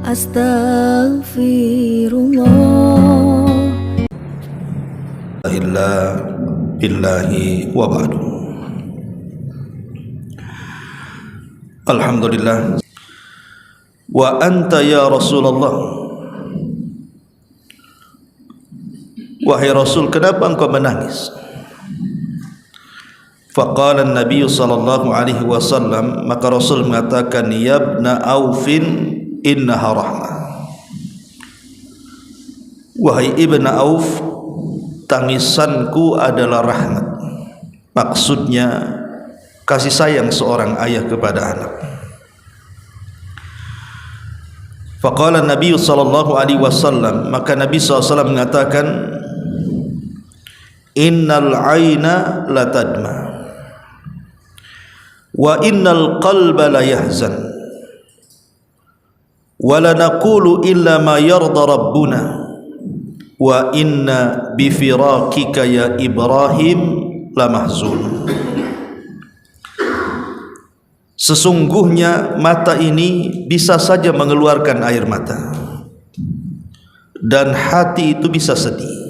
Astaghfirullah. Illa billahi wa ba'du. Alhamdulillah. Wa anta ya Rasulullah, wahai Rasul, kenapa engkau menangis? Faqala an-nabiy sallallahu alaihi wasallam, maka Rasul mengatakan, ya ibna Aufin innaha rahmah. Wahai ibna Auf, tangisanku adalah rahmat. Maksudnya kasih sayang seorang ayah kepada anak. Faqala Nabi sallallahu alaihi wasallam, maka Nabi SAW mengatakan, innal aina la tadma wa innal qalba la yahzan wa la naqulu illa ma yarda rabbuna wa inna bi firaqika ya Ibrahim la mahzun. Sesungguhnya mata ini bisa saja mengeluarkan air mata dan hati itu bisa sedih.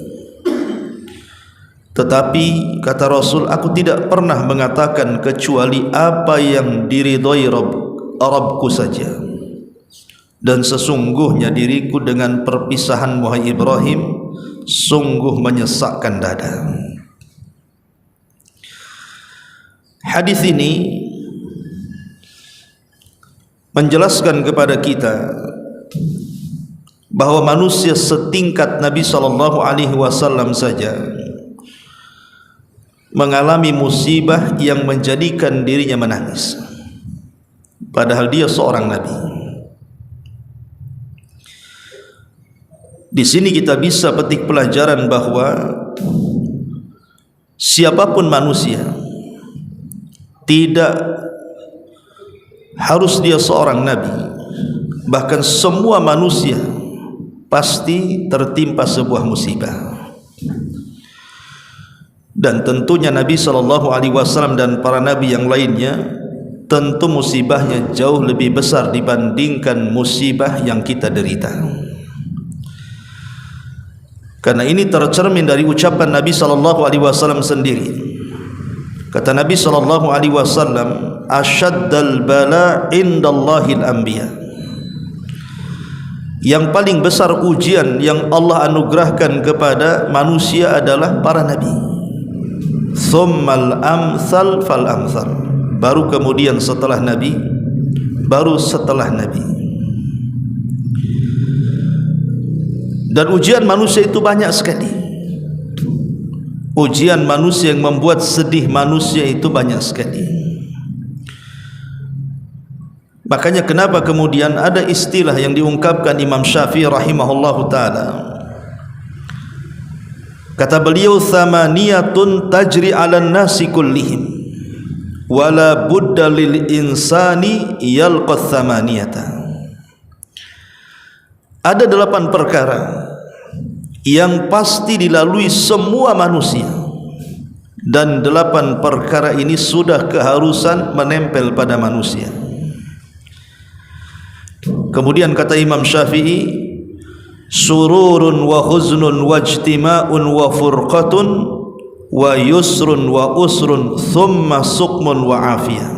Tetapi kata Rasul, aku tidak pernah mengatakan kecuali apa yang diridhoi Rabbku saja. Dan sesungguhnya diriku dengan perpisahan wahai Ibrahim sungguh menyesakkan dada. Hadis ini menjelaskan kepada kita bahwa manusia setingkat Nabi SAW saja mengalami musibah yang menjadikan dirinya menangis, padahal dia seorang Nabi. Di sini kita bisa petik pelajaran bahwa siapapun manusia, tidak harus dia seorang Nabi, bahkan semua manusia pasti tertimpa sebuah musibah. Dan tentunya Nabi SAW dan para Nabi yang lainnya, tentu musibahnya jauh lebih besar dibandingkan musibah yang kita derita. Karena ini tercermin dari ucapan Nabi SAW sendiri. Kata Nabi SAW, asyaddal bala indallahil anbiya. Yang paling besar ujian yang Allah anugerahkan kepada manusia adalah para Nabi. Thummal amsal fal amsal, baru kemudian setelah Nabi, baru setelah Nabi. Dan ujian manusia itu banyak sekali. Ujian manusia yang membuat sedih manusia itu banyak sekali. Makanya kenapa kemudian ada istilah yang diungkapkan Imam Syafi'i rahimahullahu ta'ala. Kata beliau, thamaniyatun tajri 'alan nasi kullihim wala budda lil insani yalqa thamaniyata. Ada 8 perkara yang pasti dilalui semua manusia, dan 8 perkara ini sudah keharusan menempel pada manusia. Kemudian kata Imam Syafi'i, sururun wa huznun wa ijtima'un wa furqatun wa yusrun wa usrun thumma suqmun wa afiyah.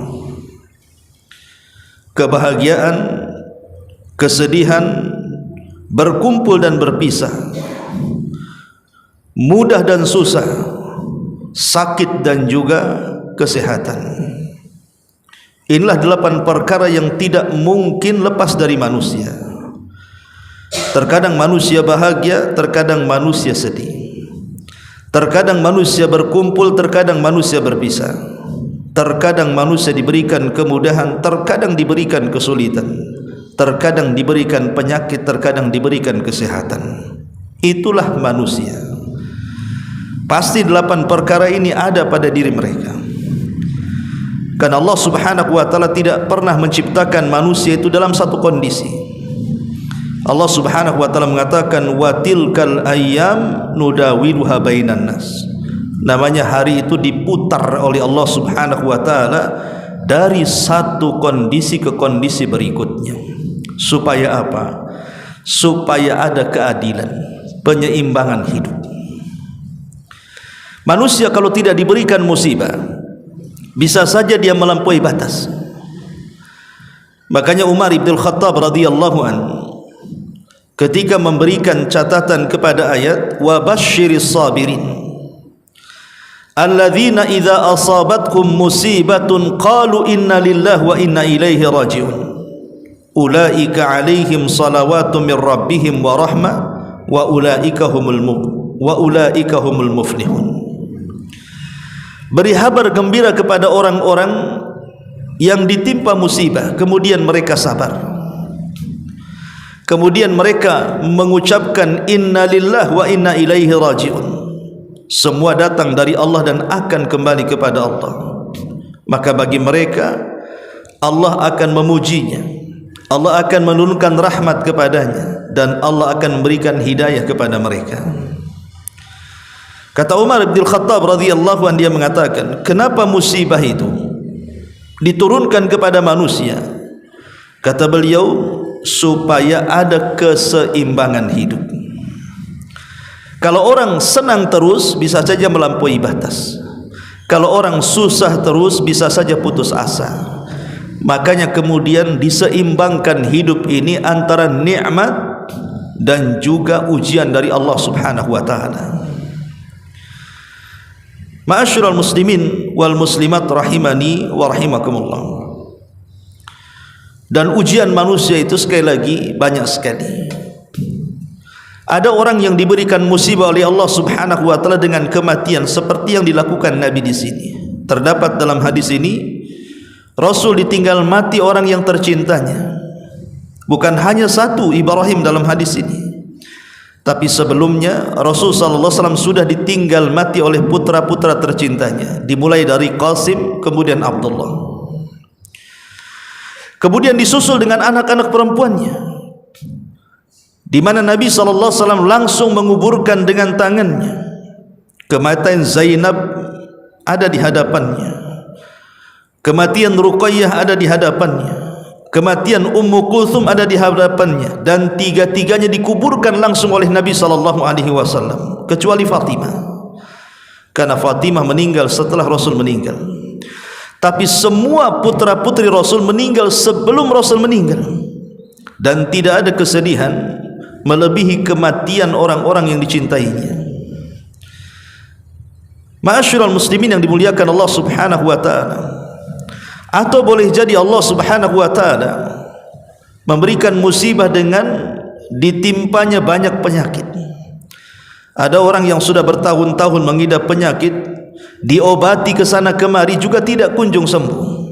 Kebahagiaan, kesedihan, berkumpul dan berpisah, mudah dan susah, sakit dan juga kesehatan. Inilah 8 perkara yang tidak mungkin lepas dari manusia. Terkadang manusia bahagia, terkadang manusia sedih. Terkadang manusia berkumpul, terkadang manusia berpisah. Terkadang manusia diberikan kemudahan, terkadang diberikan kesulitan. Terkadang diberikan penyakit, terkadang diberikan kesehatan. Itulah manusia. Pasti 8 perkara ini ada pada diri mereka. Karena Allah Subhanahu wa ta'ala tidak pernah menciptakan manusia itu dalam satu kondisi. Allah Subhanahu wa ta'ala mengatakan, wa tilkal ayyam nudawiluha bainan nas. Namanya hari itu diputar oleh Allah Subhanahu wa ta'ala dari satu kondisi ke kondisi berikutnya. Supaya apa? Supaya ada keadilan, penyeimbangan hidup. Manusia kalau tidak diberikan musibah, bisa saja dia melampaui batas. Makanya Umar bin Khattab radhiyallahu anhu ketika memberikan catatan kepada ayat wa basyiris sabirin alladzina idza asabatkum musibatun qalu inna lillahi wa inna ilaihi rajiun ulaika alaihim salawatu min rabbihim wa rahmah wa ulaika humul muflihun. Beri kabar gembira kepada orang-orang yang ditimpa musibah kemudian mereka sabar, kemudian mereka mengucapkan inna lillahi wa inna ilaihi rajiun, semua datang dari Allah dan akan kembali kepada Allah. Maka bagi mereka Allah akan memujinya, Allah akan menurunkan rahmat kepadanya, dan Allah akan memberikan hidayah kepada mereka. Kata Umar bin Khattab radhiyallahu anhu, dia mengatakan, kenapa musibah itu diturunkan kepada manusia? Kata beliau, supaya ada keseimbangan hidup. Kalau orang senang terus, bisa saja melampaui batas. Kalau orang susah terus, bisa saja putus asa. Makanya kemudian diseimbangkan hidup ini antara nikmat dan juga ujian dari Allah Subhanahu wa taala. Ma'asyiral muslimin wal muslimat rahimani wa rahimakumullah. Dan ujian manusia itu sekali lagi banyak sekali. Ada orang yang diberikan musibah oleh Allah Subhanahu wa taala dengan kematian seperti yang dilakukan Nabi di sini. Terdapat dalam hadis ini, Rasul ditinggal mati orang yang tercintanya. Bukan hanya satu Ibrahim dalam hadis ini, tapi sebelumnya Rasul sallallahu alaihi wasallam sudah ditinggal mati oleh putra-putra tercintanya, dimulai dari Qasim kemudian Abdullah, kemudian disusul dengan anak-anak perempuannya, di mana Nabi sallallahu alaihi wasallam langsung menguburkan dengan tangannya. Kematian Zainab ada di hadapannya, kematian Ruqayyah ada di hadapannya, kematian Ummu Kulthum ada di hadapannya, dan tiga-tiganya dikuburkan langsung oleh Nabi sallallahu alaihi wasallam, kecuali Fatimah, karena Fatimah meninggal setelah Rasul meninggal. Tapi semua putra-putri Rasul meninggal sebelum Rasul meninggal, dan tidak ada kesedihan melebihi kematian orang-orang yang dicintainya. Ma'asyiral muslimin yang dimuliakan Allah Subhanahu wa taala, atau boleh jadi Allah Subhanahu wa taala memberikan musibah dengan ditimpanya banyak penyakit. Ada orang yang sudah bertahun-tahun mengidap penyakit, diobati ke sana kemari juga tidak kunjung sembuh.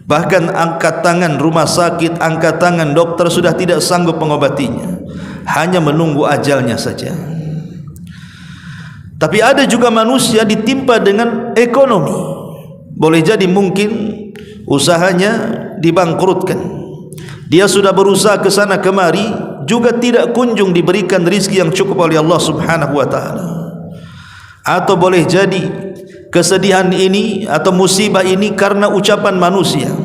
Bahkan angkat tangan rumah sakit, angkat tangan dokter sudah tidak sanggup mengobatinya, hanya menunggu ajalnya saja. Tapi ada juga manusia ditimpa dengan ekonomi. Boleh jadi mungkin usahanya dibangkrutkan, dia sudah berusaha ke sana kemari juga tidak kunjung diberikan rizki yang cukup oleh Allah Subhanahu wa taala. Atau boleh jadi kesedihan ini atau musibah ini karena ucapan manusia.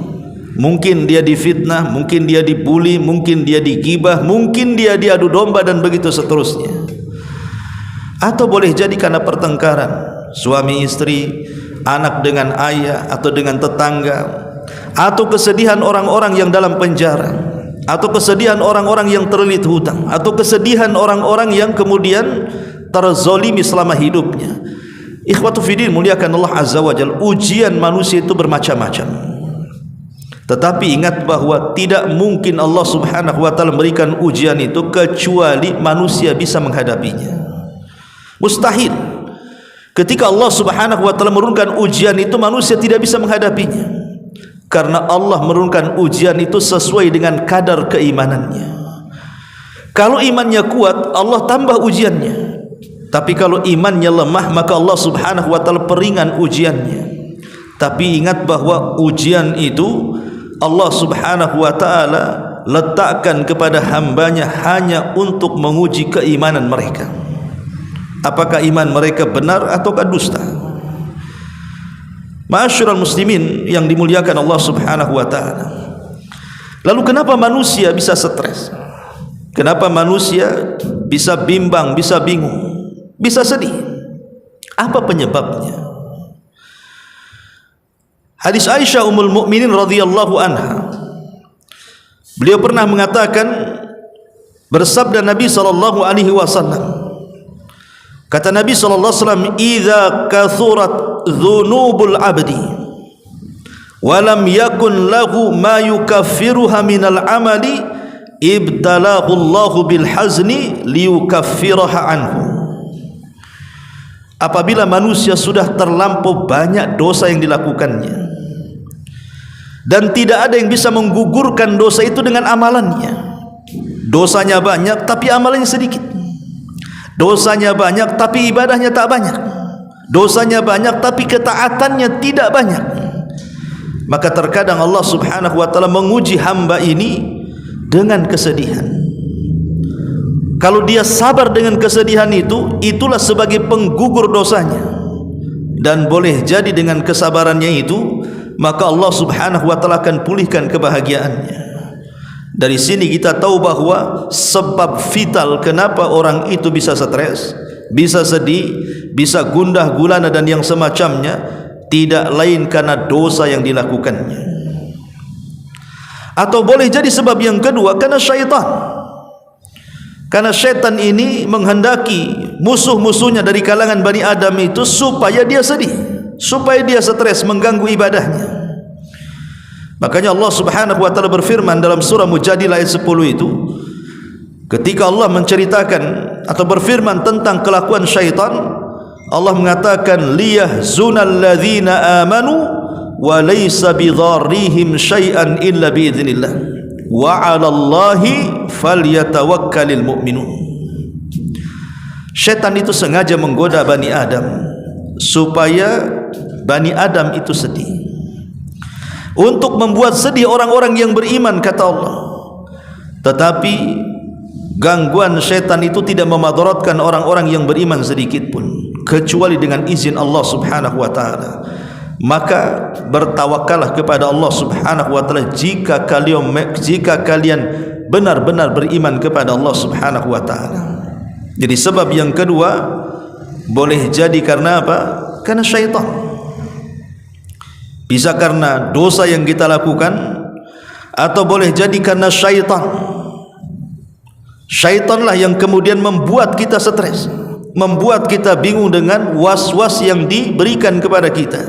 Mungkin dia difitnah, mungkin dia dibuli, mungkin dia digibah, mungkin dia diadu domba, dan begitu seterusnya. Atau boleh jadi karena pertengkaran suami istri, anak dengan ayah atau dengan tetangga, atau kesedihan orang-orang yang dalam penjara, atau kesedihan orang-orang yang terlilit hutang, atau kesedihan orang-orang yang kemudian terzolimi selama hidupnya. Ikhwatu fiddin muliakan Allah Azza wa Jalla, ujian manusia itu bermacam-macam. Tetapi ingat bahwa tidak mungkin Allah Subhanahu wa taala memberikan ujian itu kecuali manusia bisa menghadapinya. Mustahil. Ketika Allah Subhanahu wa taala menurunkan ujian itu, manusia tidak bisa menghadapinya, karena Allah menurunkan ujian itu sesuai dengan kadar keimanannya. Kalau imannya kuat, Allah tambah ujiannya. Tapi kalau imannya lemah, maka Allah Subhanahu wa taala peringan ujiannya. Tapi ingat bahwa ujian itu Allah Subhanahu wa taala letakkan kepada hambanya hanya untuk menguji keimanan mereka. Apakah iman mereka benar ataukah dusta? Ma'asyiral muslimin yang dimuliakan Allah Subhanahu wa taala, Lalu kenapa manusia bisa stres? Kenapa manusia bisa bimbang, bisa bingung, bisa sedih? Apa penyebabnya? Hadis Aisyah Ummul Mukminin radhiyallahu anha, beliau pernah mengatakan, bersabda Nabi sallallahu alaihi wasallam, kata Nabi sallallahu alaihi wasallam, "Idza kathurat dzunubul 'abdi wa lam yakun lahu ma yukaffiruha minal 'amali, ibtalahu Allahu bil hazni liyukaffiraha anhu." Apabila manusia sudah terlampau banyak dosa yang dilakukannya dan tidak ada yang bisa menggugurkan dosa itu dengan amalannya. Dosanya banyak tapi amalannya sedikit. Dosanya banyak tapi ibadahnya tak banyak. Dosanya banyak tapi ketaatannya tidak banyak. Maka terkadang Allah Subhanahu wa taala menguji hamba ini dengan kesedihan. Kalau dia sabar dengan kesedihan itu, itulah sebagai penggugur dosanya. Dan boleh jadi dengan kesabarannya itu, maka Allah Subhanahu wa taala akan pulihkan kebahagiaannya. Dari sini kita tahu bahwa sebab vital kenapa orang itu bisa stres, bisa sedih, bisa gundah gulana dan yang semacamnya, tidak lain karena dosa yang dilakukannya. Atau boleh jadi sebab yang kedua karena syaitan. Karena syaitan ini menghendaki musuh-musuhnya dari kalangan Bani Adam itu supaya dia sedih, supaya dia stres, mengganggu ibadahnya. Makanya Allah Subhanahu wa taala berfirman dalam surah Mujadilah ayat 10 itu, ketika Allah menceritakan atau berfirman tentang kelakuan syaitan, Allah mengatakan, liyahzunal ladzina amanu wa laysa bidharrihim syai'an illa biidznillah wa 'alallahi falyatawakkalul mu'minun. Syaitan itu sengaja menggoda Bani Adam supaya Bani Adam itu sedih, untuk membuat sedih orang-orang yang beriman, kata Allah. Tetapi gangguan syaitan itu tidak memadaratkan orang-orang yang beriman sedikit pun, kecuali dengan izin Allah Subhanahu wa taala. Maka bertawakallah kepada Allah Subhanahu wa taala jika kalian benar-benar beriman kepada Allah Subhanahu wa taala. Jadi sebab yang kedua boleh jadi karena apa? Karena syaitan. Bisa karena dosa yang kita lakukan, atau boleh jadi karena syaitan. Syaitanlah yang kemudian membuat kita stres, membuat kita bingung dengan was-was yang diberikan kepada kita.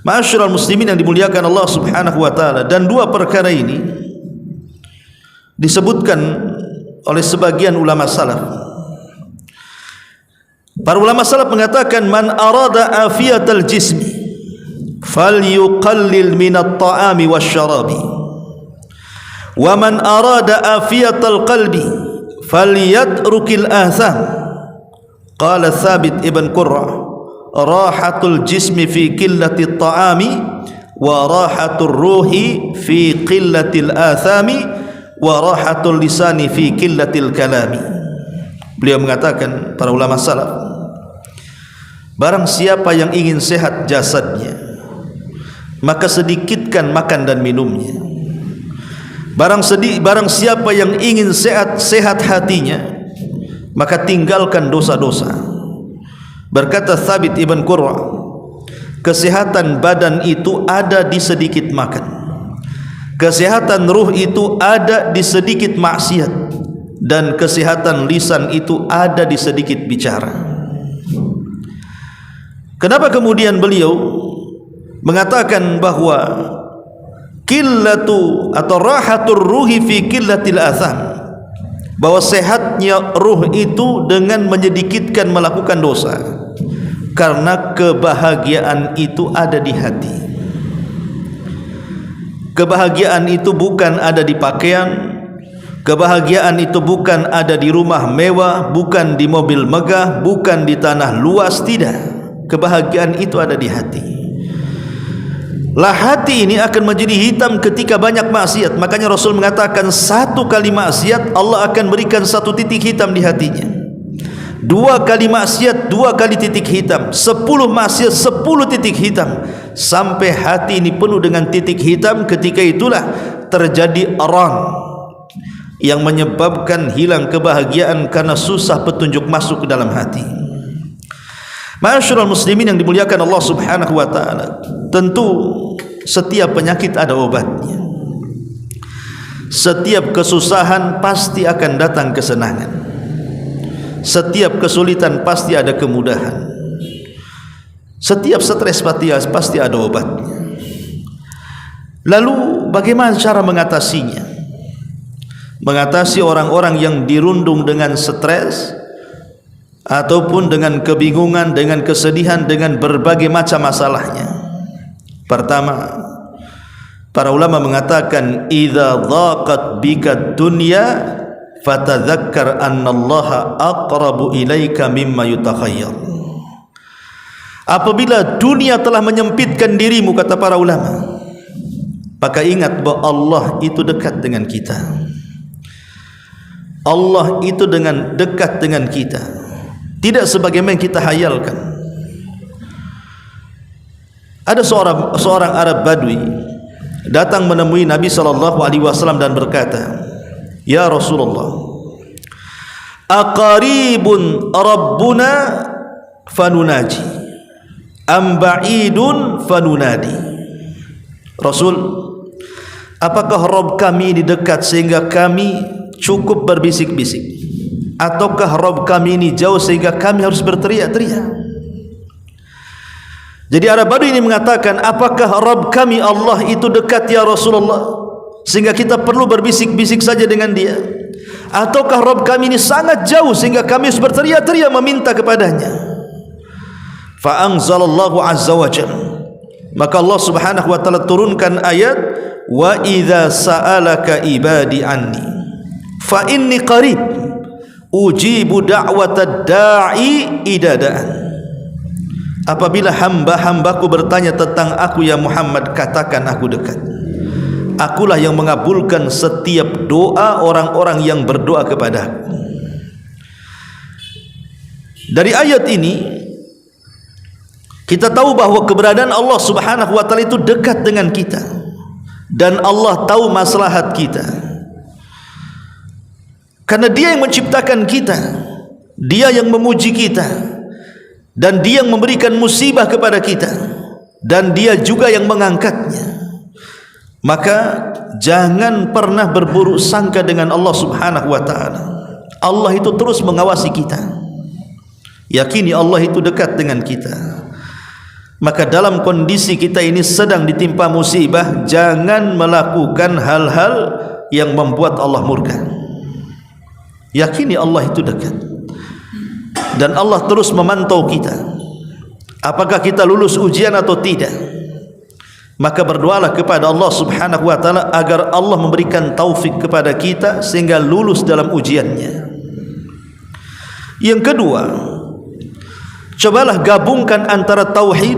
Ma'asyiral muslimin yang dimuliakan Allah Subhanahu wa taala, dan dua perkara ini disebutkan oleh sebagian ulama salaf. Para ulama salaf mengatakan, man arada afiyatal jismi falyuqallil minat ta'ami wasyarabi, wa man arada afiyatal qalbi falyatrukil atham. Qala Thabit ibn Qurrah, rahatul jismi fi qillati ta'ami wa rahatul ruhi fi qillatil athami wa rahatul lisani fi qillatil kalami. Beliau mengatakan, para ulama salaf, barang siapa yang ingin sehat jasadnya, maka sedikitkan makan dan minumnya. Barang siapa yang ingin sehat hatinya, maka tinggalkan dosa-dosa. Berkata Thabit ibn Qurra, kesehatan badan itu ada di sedikit makan, kesehatan ruh itu ada di sedikit maksiat, dan kesehatan lisan itu ada di sedikit bicara. Kenapa kemudian beliau mengatakan bahwa qillatu atau rahatur ruhi fi qillatil atham, bahwa sehatnya ruh itu dengan menyedikitkan melakukan dosa, karena kebahagiaan itu ada di hati. Kebahagiaan itu bukan ada di pakaian, kebahagiaan itu bukan ada di rumah mewah, bukan di mobil megah, bukan di tanah luas, tidak. Kebahagiaan itu ada di hati. Lah hati ini akan menjadi hitam ketika banyak maksiat. Makanya Rasul mengatakan, satu kali maksiat Allah akan berikan satu titik hitam di hatinya. 2 kali maksiat 2 kali titik hitam, 10 maksiat 10 titik hitam, sampai hati ini penuh dengan titik hitam. Ketika itulah terjadi aran yang menyebabkan hilang kebahagiaan karena susah petunjuk masuk ke dalam hati. Ma'asyiral muslimin yang dimuliakan Allah Subhanahu wa taala, tentu setiap penyakit ada obatnya. Setiap kesusahan pasti akan datang kesenangan. Setiap kesulitan pasti ada kemudahan. Setiap stres pasti ada obatnya. Lalu bagaimana cara mengatasinya? Mengatasi orang-orang yang dirundung dengan stres ataupun dengan kebingungan, dengan kesedihan, dengan berbagai macam masalahnya. Pertama, para ulama mengatakan idza dhaqat bika dunya fatadzakkar annallaha aqrabu ilaika mimma yutakhayyal. Apabila dunia telah menyempitkan dirimu, kata para ulama, maka ingat bahwa Allah itu dekat dengan kita. Allah itu dekat dengan kita, tidak sebagaimana kita hayalkan. Ada seorang Arab Badui datang menemui Nabi SAW dan berkata, "Ya Rasulullah, aqaribun Rabbuna fanunaji am ba'idun fanunadi?" Rasul, apakah Rabb kami ini dekat sehingga kami cukup berbisik-bisik, ataukah Rabb kami ini jauh sehingga kami harus berteriak-teriak? Jadi Arab Badui ini mengatakan, apakah Rabb kami Allah itu dekat ya Rasulullah sehingga kita perlu berbisik-bisik saja dengan dia, ataukah Rabb kami ini sangat jauh sehingga kami harus berteriak-teriak meminta kepadanya? Fa anzalallahu azza wa jalla, maka Allah Subhanahu wa taala turunkan ayat, wa idza sa'alaka ibadi anni fa inni qarib ujibu da'watad da'i idadaan. Apabila hamba-hambaku bertanya tentang aku ya Muhammad, katakan aku dekat. Akulah yang mengabulkan setiap doa orang-orang yang berdoa kepadaku. Dari ayat ini kita tahu bahwa keberadaan Allah Subhanahu wa taala itu dekat dengan kita, dan Allah tahu maslahat kita. Karena Dia yang menciptakan kita, Dia yang memuji kita, dan Dia yang memberikan musibah kepada kita, dan Dia juga yang mengangkatnya. Maka jangan pernah berburuk sangka dengan Allah Subhanahu wa taala. Allah itu terus mengawasi kita. Yakini Allah itu dekat dengan kita. Maka dalam kondisi kita ini sedang ditimpa musibah, jangan melakukan hal-hal yang membuat Allah murka. Yakini Allah itu dekat, dan Allah terus memantau kita, apakah kita lulus ujian atau tidak. Maka berdoalah kepada Allah Subhanahu wa taala agar Allah memberikan taufik kepada kita sehingga lulus dalam ujiannya. Yang kedua, cobalah gabungkan antara tauhid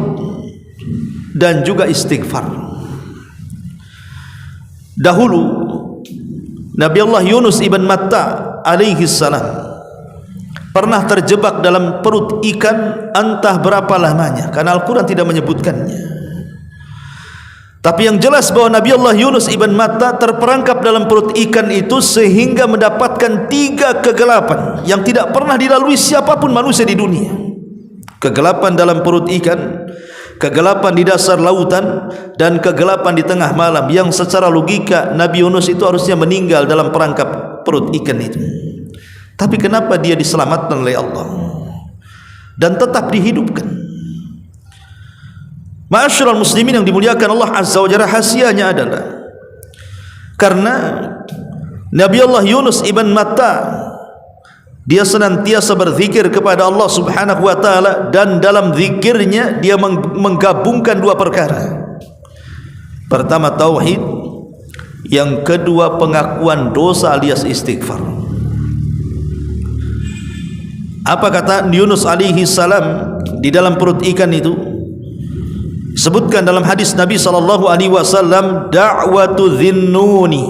dan juga istighfar. Dahulu Nabi Allah Yunus ibn Matta alaihi salam pernah terjebak dalam perut ikan entah berapa lamanya, karena Al-Quran tidak menyebutkannya. Tapi yang jelas bahwa Nabi Allah Yunus ibn Matta terperangkap dalam perut ikan itu sehingga mendapatkan 3 kegelapan yang tidak pernah dilalui siapapun manusia di dunia. Kegelapan dalam perut ikan, kegelapan di dasar lautan, dan kegelapan di tengah malam, yang secara logika Nabi Yunus itu harusnya meninggal dalam perangkap perut ikan itu. Tapi kenapa dia diselamatkan oleh Allah dan tetap dihidupkan? Ma'asyiral muslimin yang dimuliakan Allah Azza wa Jalla, rahasianya adalah karena Nabi Allah Yunus ibn Matta dia senantiasa berzikir kepada Allah Subhanahu wa taala, dan dalam zikirnya dia menggabungkan 2 perkara. Pertama tauhid, yang kedua pengakuan dosa alias istighfar. Apa kata Yunus alaihi salam di dalam perut ikan itu? Sebutkan dalam hadis Nabi sallallahu alaihi wasallam, da'watu dhinnuni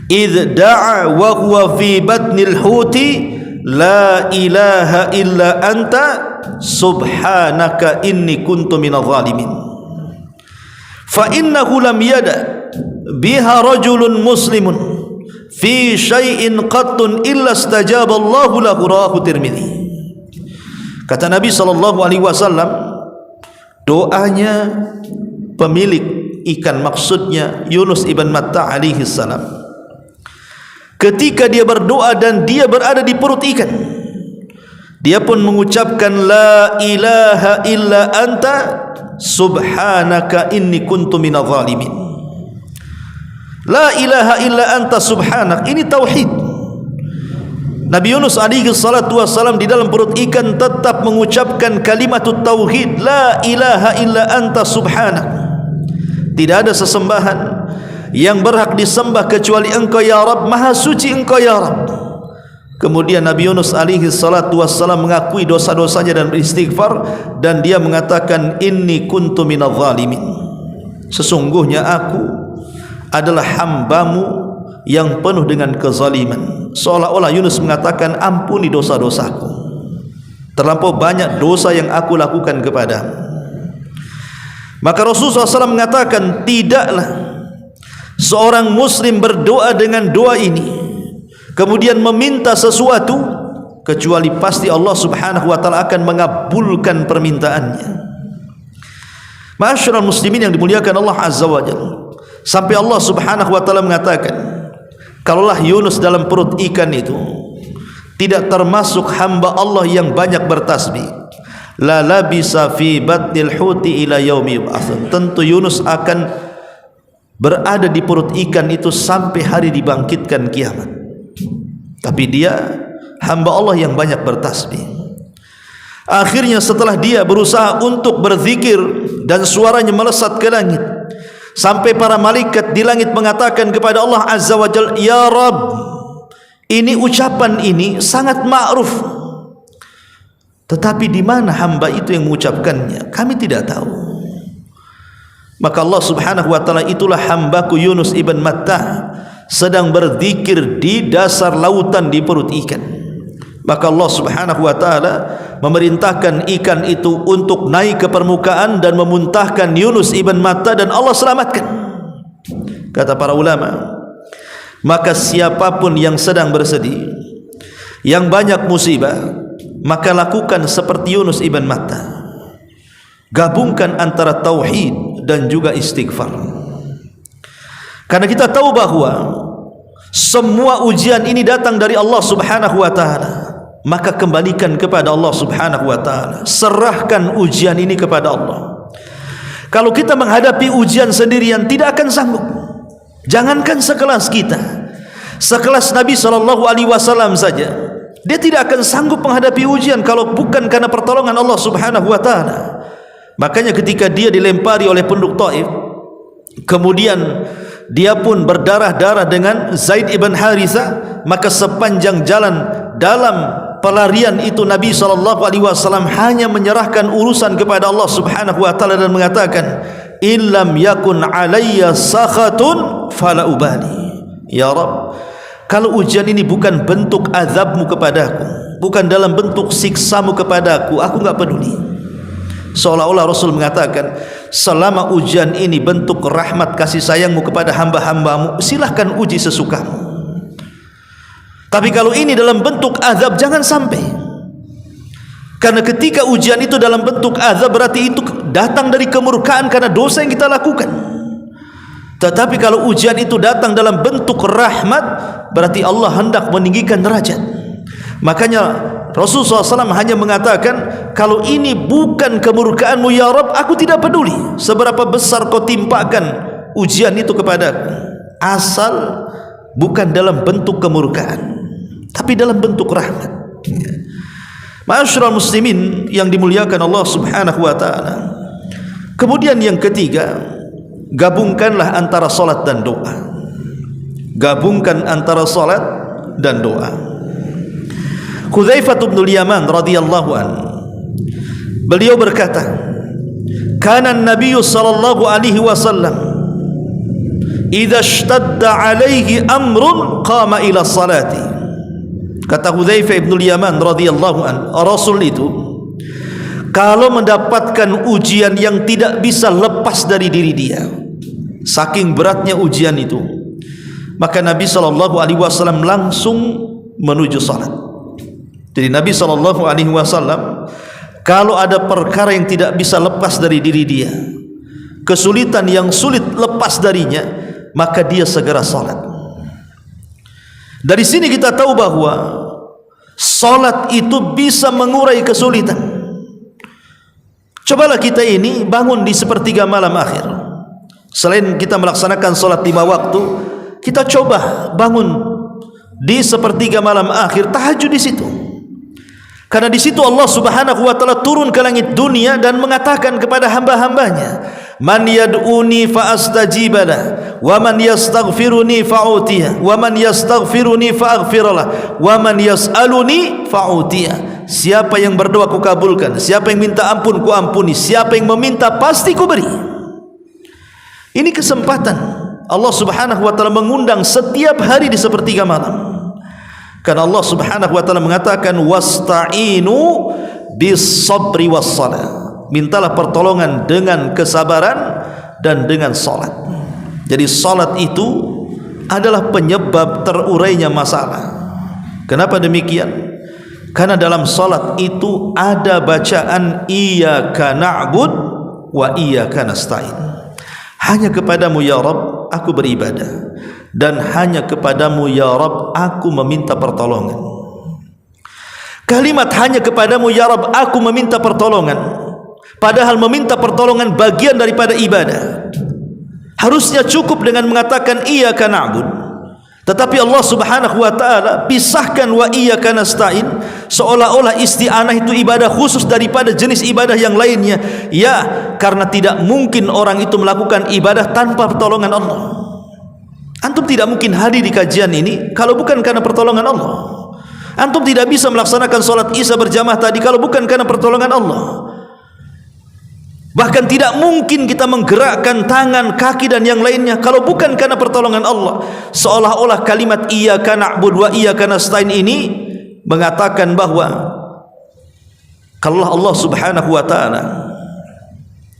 idh da'a wa huwa fi batnil huti la ilaha illa anta subhanaka inni kuntu minadh dhalimin. Fa innahu lam yada biha rajulun muslimun fi syai'in qattun illa istajaba Allahu lahu, rawahu Tirmidzi. Kata Nabi SAW, doanya pemilik ikan, maksudnya Yunus ibn Matta alaihi salam, ketika dia berdoa dan dia berada di perut ikan, dia pun mengucapkan la ilaha illa anta subhanaka inni kuntu minadh dhalimin. La ilaha illa anta subhanak, ini tauhid. Nabi Yunus alaihi salatu wassalam di dalam perut ikan tetap mengucapkan kalimat tauhid, la ilaha illa anta subhanak. Tidak ada sesembahan yang berhak disembah kecuali Engkau ya Rabb, maha suci Engkau ya Rabb. Kemudian Nabi Yunus alaihi salatu wassalam mengakui dosa-dosanya dan beristighfar, dan dia mengatakan inni kuntu minadh dhalimin, sesungguhnya aku adalah hambamu yang penuh dengan kezaliman. Seolah-olah Yunus mengatakan, ampuni dosa-dosaku, terlampau banyak dosa yang aku lakukan kepadamu. Maka Rasulullah SAW mengatakan, tidaklah seorang muslim berdoa dengan doa ini kemudian meminta sesuatu kecuali pasti Allah Subhanahu wa taala akan mengabulkan permintaannya. Ma'asyiral muslimin yang dimuliakan Allah Azza wa Jalla, sampai Allah Subhanahu wa taala mengatakan, kalaulah Yunus dalam perut ikan itu tidak termasuk hamba Allah yang banyak bertasbih, la labisa fi batnil huti ila yaumi yub'atsun, tentu Yunus akan berada di perut ikan itu sampai hari dibangkitkan kiamat. Tapi dia hamba Allah yang banyak bertasbih. Akhirnya setelah dia berusaha untuk berzikir dan suaranya melesat ke langit, sampai para malaikat di langit mengatakan kepada Allah Azza wa Jalla, ya Rabb, ini ucapan ini sangat ma'ruf, tetapi di mana hamba itu yang mengucapkannya? Kami tidak tahu. Maka Allah Subhanahu wa taala, itulah hambaku Yunus ibn Matta sedang berzikir di dasar lautan di perut ikan. Maka Allah Subhanahu wa taala memerintahkan ikan itu untuk naik ke permukaan dan memuntahkan Yunus ibn Matta, dan Allah selamatkan. Kata para ulama, maka siapapun yang sedang bersedih, yang banyak musibah, maka lakukan seperti Yunus ibn Matta, gabungkan antara tauhid dan juga istighfar. Karena kita tahu bahwa semua ujian ini datang dari Allah Subhanahu wa taala, maka kembalikan kepada Allah Subhanahu wa taala, serahkan ujian ini kepada Allah. Kalau kita menghadapi ujian sendirian tidak akan sanggup. Jangankan sekelas kita, sekelas Nabi SAW saja, dia tidak akan sanggup menghadapi ujian kalau bukan karena pertolongan Allah Subhanahu wa taala. Makanya ketika dia dilempari oleh penduduk Taif, kemudian dia pun berdarah-darah dengan Zaid ibn Harithah, maka sepanjang jalan dalam pelarian itu Nabi SAW hanya menyerahkan urusan kepada Allah Subhanahu wa taala dan mengatakan, illam yakun alayya sakhatun fala ubali. Ya Rabb, kalau ujian ini bukan bentuk azabmu kepadaku, bukan dalam bentuk siksamu kepadaku, aku enggak peduli. Seolah-olah Rasul mengatakan, selama ujian ini bentuk rahmat kasih sayangmu kepada hamba-hambamu, silahkan uji sesukamu. Tapi kalau ini dalam bentuk azab, jangan sampai. Karena ketika ujian itu dalam bentuk azab, berarti itu datang dari kemurkaan karena dosa yang kita lakukan. Tetapi kalau ujian itu datang dalam bentuk rahmat, berarti Allah hendak meninggikan derajat. Makanya Rasulullah SAW hanya mengatakan, kalau ini bukan kemurkaanmu ya Rabb, aku tidak peduli seberapa besar kau timpakan ujian itu kepadaku, asal bukan dalam bentuk kemurkaan, tapi dalam bentuk rahmat. Ma'asyiral muslimin yang dimuliakan Allah Subhanahu wa taala. Kemudian yang ketiga, gabungkanlah antara salat dan doa. Gabungkan antara salat dan doa. Hudzaifah bin Yaman radhiyallahu anhu, beliau berkata, kana an-nabiy sallallahu alaihi wasallam idza ishtadda alaihi amrun qama ila salati Kata Hudzaifah bin Yaman radhiyallahu an, Rasul itu kalau mendapatkan ujian yang tidak bisa lepas dari diri dia, saking beratnya ujian itu, maka Nabi SAW langsung menuju salat. Jadi Nabi SAW kalau ada perkara yang tidak bisa lepas dari diri dia, kesulitan yang sulit lepas darinya, maka dia segera salat. Dari sini kita tahu bahwa salat itu bisa mengurai kesulitan. Cobalah kita ini bangun di sepertiga malam akhir. Selain kita melaksanakan salat 5 waktu, kita coba bangun di sepertiga malam akhir, tahajud di situ. Karena di situ Allah Subhanahu wa taala turun ke langit dunia dan mengatakan kepada hamba-hambanya, "Man yad'uni fa astajibalah, wa man yastaghfiruni fa'utiya, wa man yastaghfiruni fa'aghfiralah, wa man yas'aluni fa'utiya." Siapa yang berdoa ku kabulkan, siapa yang minta ampun ku ampuni, siapa yang meminta pasti ku beri. Ini kesempatan Allah Subhanahu wa taala mengundang setiap hari di sepertiga malam. Karena Allah Subhanahu wa taala mengatakan, wasta'inu bis-sabri was-shalah. Mintalah pertolongan dengan kesabaran dan dengan salat. Jadi salat itu adalah penyebab terurainya masalah. Kenapa demikian? Karena dalam salat itu ada bacaan iyyaka na'bud wa iyyaka nasta'in. Hanya kepadamu ya Rabb aku beribadah, dan hanya kepadamu ya Rabb aku meminta pertolongan. Kalimat hanya kepadamu ya Rabb aku meminta pertolongan, padahal meminta pertolongan bagian daripada ibadah. Harusnya cukup dengan mengatakan iyyaka na'bud, tetapi Allah Subhanahu wa taala pisahkan wa iyyaka nasta'in, seolah-olah isti'anah itu ibadah khusus daripada jenis ibadah yang lainnya. Ya, karena tidak mungkin orang itu melakukan ibadah tanpa pertolongan Allah. Antum tidak mungkin hadir di kajian ini kalau bukan karena pertolongan Allah. Antum tidak bisa melaksanakan salat Isya berjamaah tadi kalau bukan karena pertolongan Allah. Bahkan tidak mungkin kita menggerakkan tangan, kaki dan yang lainnya kalau bukan karena pertolongan Allah. Seolah-olah kalimat iyyaka na'budu wa iyyaka nasta'in ini mengatakan bahwa kalau Allah Subhanahu wa taala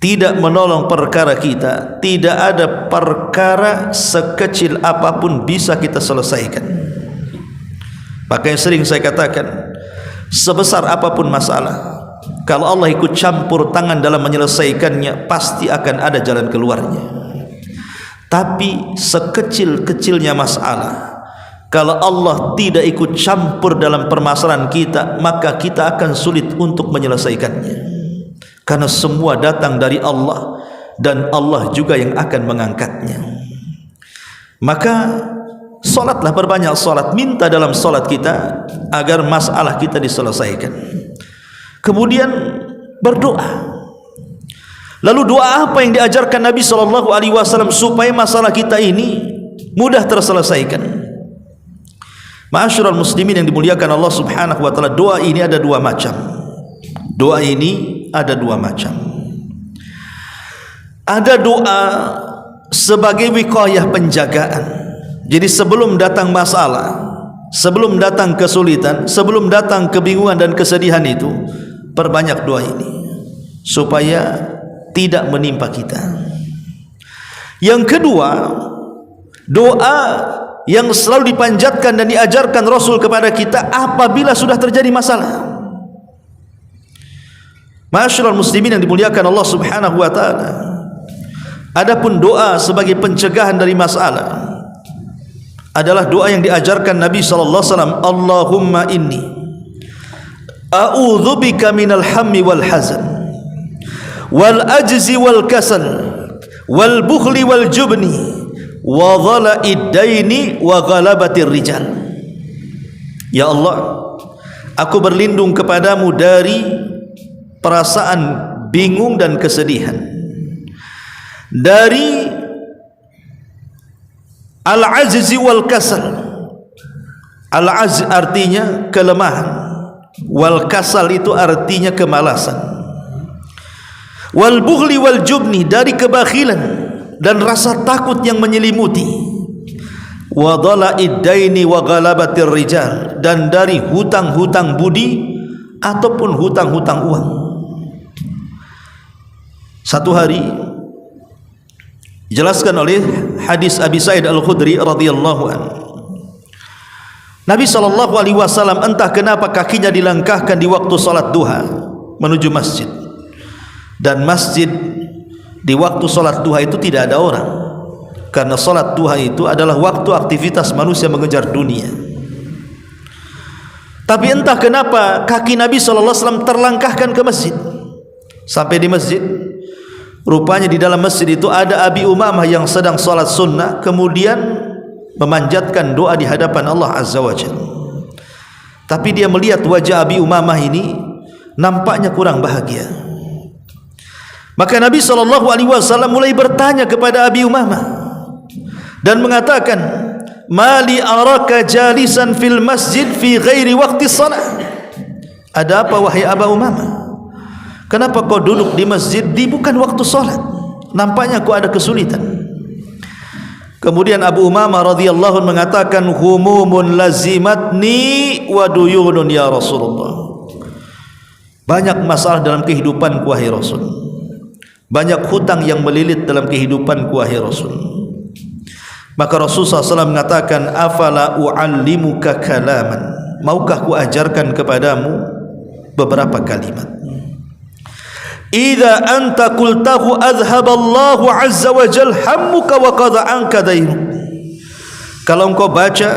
tidak menolong perkara kita, tidak ada perkara sekecil apapun bisa kita selesaikan. Makanya sering saya katakan, sebesar apapun masalah, kalau Allah ikut campur tangan dalam menyelesaikannya, pasti akan ada jalan keluarnya. Tapi sekecil-kecilnya masalah, kalau Allah tidak ikut campur dalam permasalahan kita, maka kita akan sulit untuk menyelesaikannya. Karena semua datang dari Allah, dan Allah juga yang akan mengangkatnya. Maka salatlah, berbanyak salat, minta dalam salat kita agar masalah kita diselesaikan. Kemudian berdoa. Lalu doa apa yang diajarkan Nabi SAW supaya masalah kita ini mudah terselesaikan? Ma'asyiral muslimin yang dimuliakan Allah Subhanahu wa taala, doa ini ada 2 macam. Doa ini ada 2 macam. Ada doa sebagai wiqayah, penjagaan. Jadi sebelum datang masalah, sebelum datang kesulitan, sebelum datang kebingungan dan kesedihan itu, perbanyak doa ini supaya tidak menimpa kita. Yang kedua, doa yang selalu dipanjatkan dan diajarkan Rasul kepada kita apabila sudah terjadi masalah. Ma'asyiral muslimin yang dimuliakan Allah Subhanahu wa taala, adapun doa sebagai pencegahan dari masalah adalah doa yang diajarkan Nabi sallallahu alaihi wasallam, Allahumma inni a'udzubika minal hammi wal hazan wal ajzi wal kasal wal bukhli wal jubni wa dhala'id daini wa ghalabatir rijal. Ya Allah, aku berlindung kepadamu dari perasaan bingung dan kesedihan, dari al-ajzi wal kasal. Al-ajz artinya kelemahan, wal kasal itu artinya kemalasan, wal bughli wal jubni, dari kebakhilan dan rasa takut yang menyelimuti, wa dhala'id daini wa ghalabatir rijal, dan dari hutang-hutang budi ataupun hutang-hutang uang. Satu hari dijelaskan oleh hadis Abi Sa'id Al-Khudri radhiyallahu anhu, Nabi SAW entah kenapa kakinya dilangkahkan di waktu salat duha menuju masjid, dan masjid di waktu salat duha itu tidak ada orang, karena salat duha itu adalah waktu aktivitas manusia mengejar dunia. Tapi entah kenapa kaki Nabi SAW terlangkahkan ke masjid. Sampai di masjid, rupanya di dalam masjid itu ada Abi Umamah yang sedang salat sunnah, kemudian memanjatkan doa di hadapan Allah Azza wa Jalla. Tapi dia melihat wajah Abi Umamah ini nampaknya kurang bahagia. Maka Nabi SAW mulai bertanya kepada Abi Umamah dan mengatakan, mali araka jalisan fil masjid fi ghairi waqti salat. Ada apa wahai Aba Umamah? Kenapa kau duduk di masjid di bukan waktu salat? Nampaknya kau ada kesulitan. Kemudian Abu Umamah radhiyallahu anhu mengatakan, humumun lazimatni wa duyunun ya Rasulullah. Banyak masalah dalam kehidupanku wahai Rasul. Banyak hutang yang melilit dalam kehidupanku wahai Rasul. Maka Rasulullah SAW mengatakan, afala u'allimuka kalaman, maukah ku ajarkan kepadamu beberapa kalimat. Idza anta qultahu adhhaballahu azza wa jalla hammuka wa qada anka dainuk. Kalau engkau baca,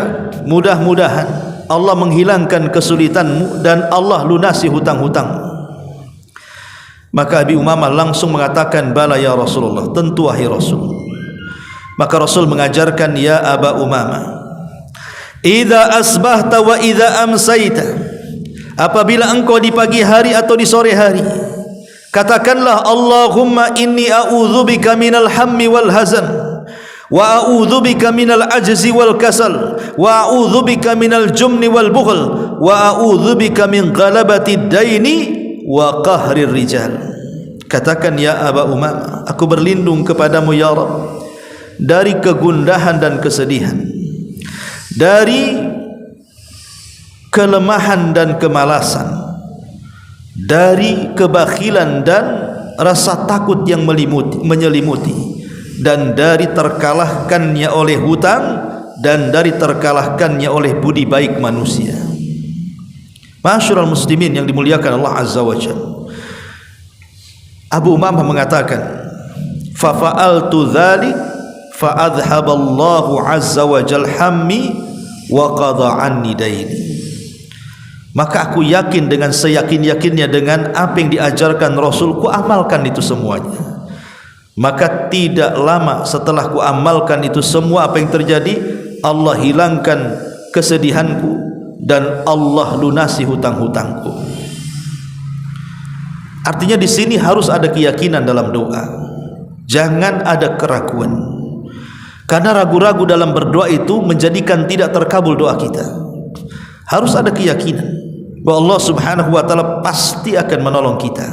mudah-mudahan Allah menghilangkan kesulitanmu dan Allah lunasi hutang-hutangmu. Maka Abi Umamah langsung mengatakan, bala ya Rasulullah, tentu wahai Rasul. Maka Rasul mengajarkan, ya Aba Umamah, idza asbahta wa idza amsayta, apabila engkau di pagi hari atau di sore hari, katakanlah Allahumma inni a'udzubika minal hammi wal hazan, wa a'udzubika minal ajzi wal kasal, wa a'udzubika minal jumni wal bukhl, wa a'udzubika min ghalabati daini wa qahrir rijal. Katakan, ya Aba Umamah, aku berlindung kepadamu ya Rabb dari kegundahan dan kesedihan, dari kelemahan dan kemalasan, dari kebakhilan dan rasa takut yang menyelimuti, dan dari terkalahkannya oleh hutang, dan dari terkalahkannya oleh budi baik manusia. Ma'asyiral muslimin yang dimuliakan Allah Azza wa Jalla, Abu Umamah mengatakan, fa fa'altu dzalik fa adhhaballahu azza wa jalla hammi wa qada anni daini. Maka aku yakin dengan seyakin-yakinnya dengan apa yang diajarkan Rasul, ku amalkan itu semuanya. Maka tidak lama setelah ku amalkan itu semua, apa yang terjadi? Allah hilangkan kesedihanku dan Allah lunasi hutang-hutangku. Artinya di sini harus ada keyakinan dalam doa. Jangan ada keraguan. Karena ragu-ragu dalam berdoa itu menjadikan tidak terkabul doa kita. Harus ada keyakinan bahwa Allah Subhanahu wa taala pasti akan menolong kita.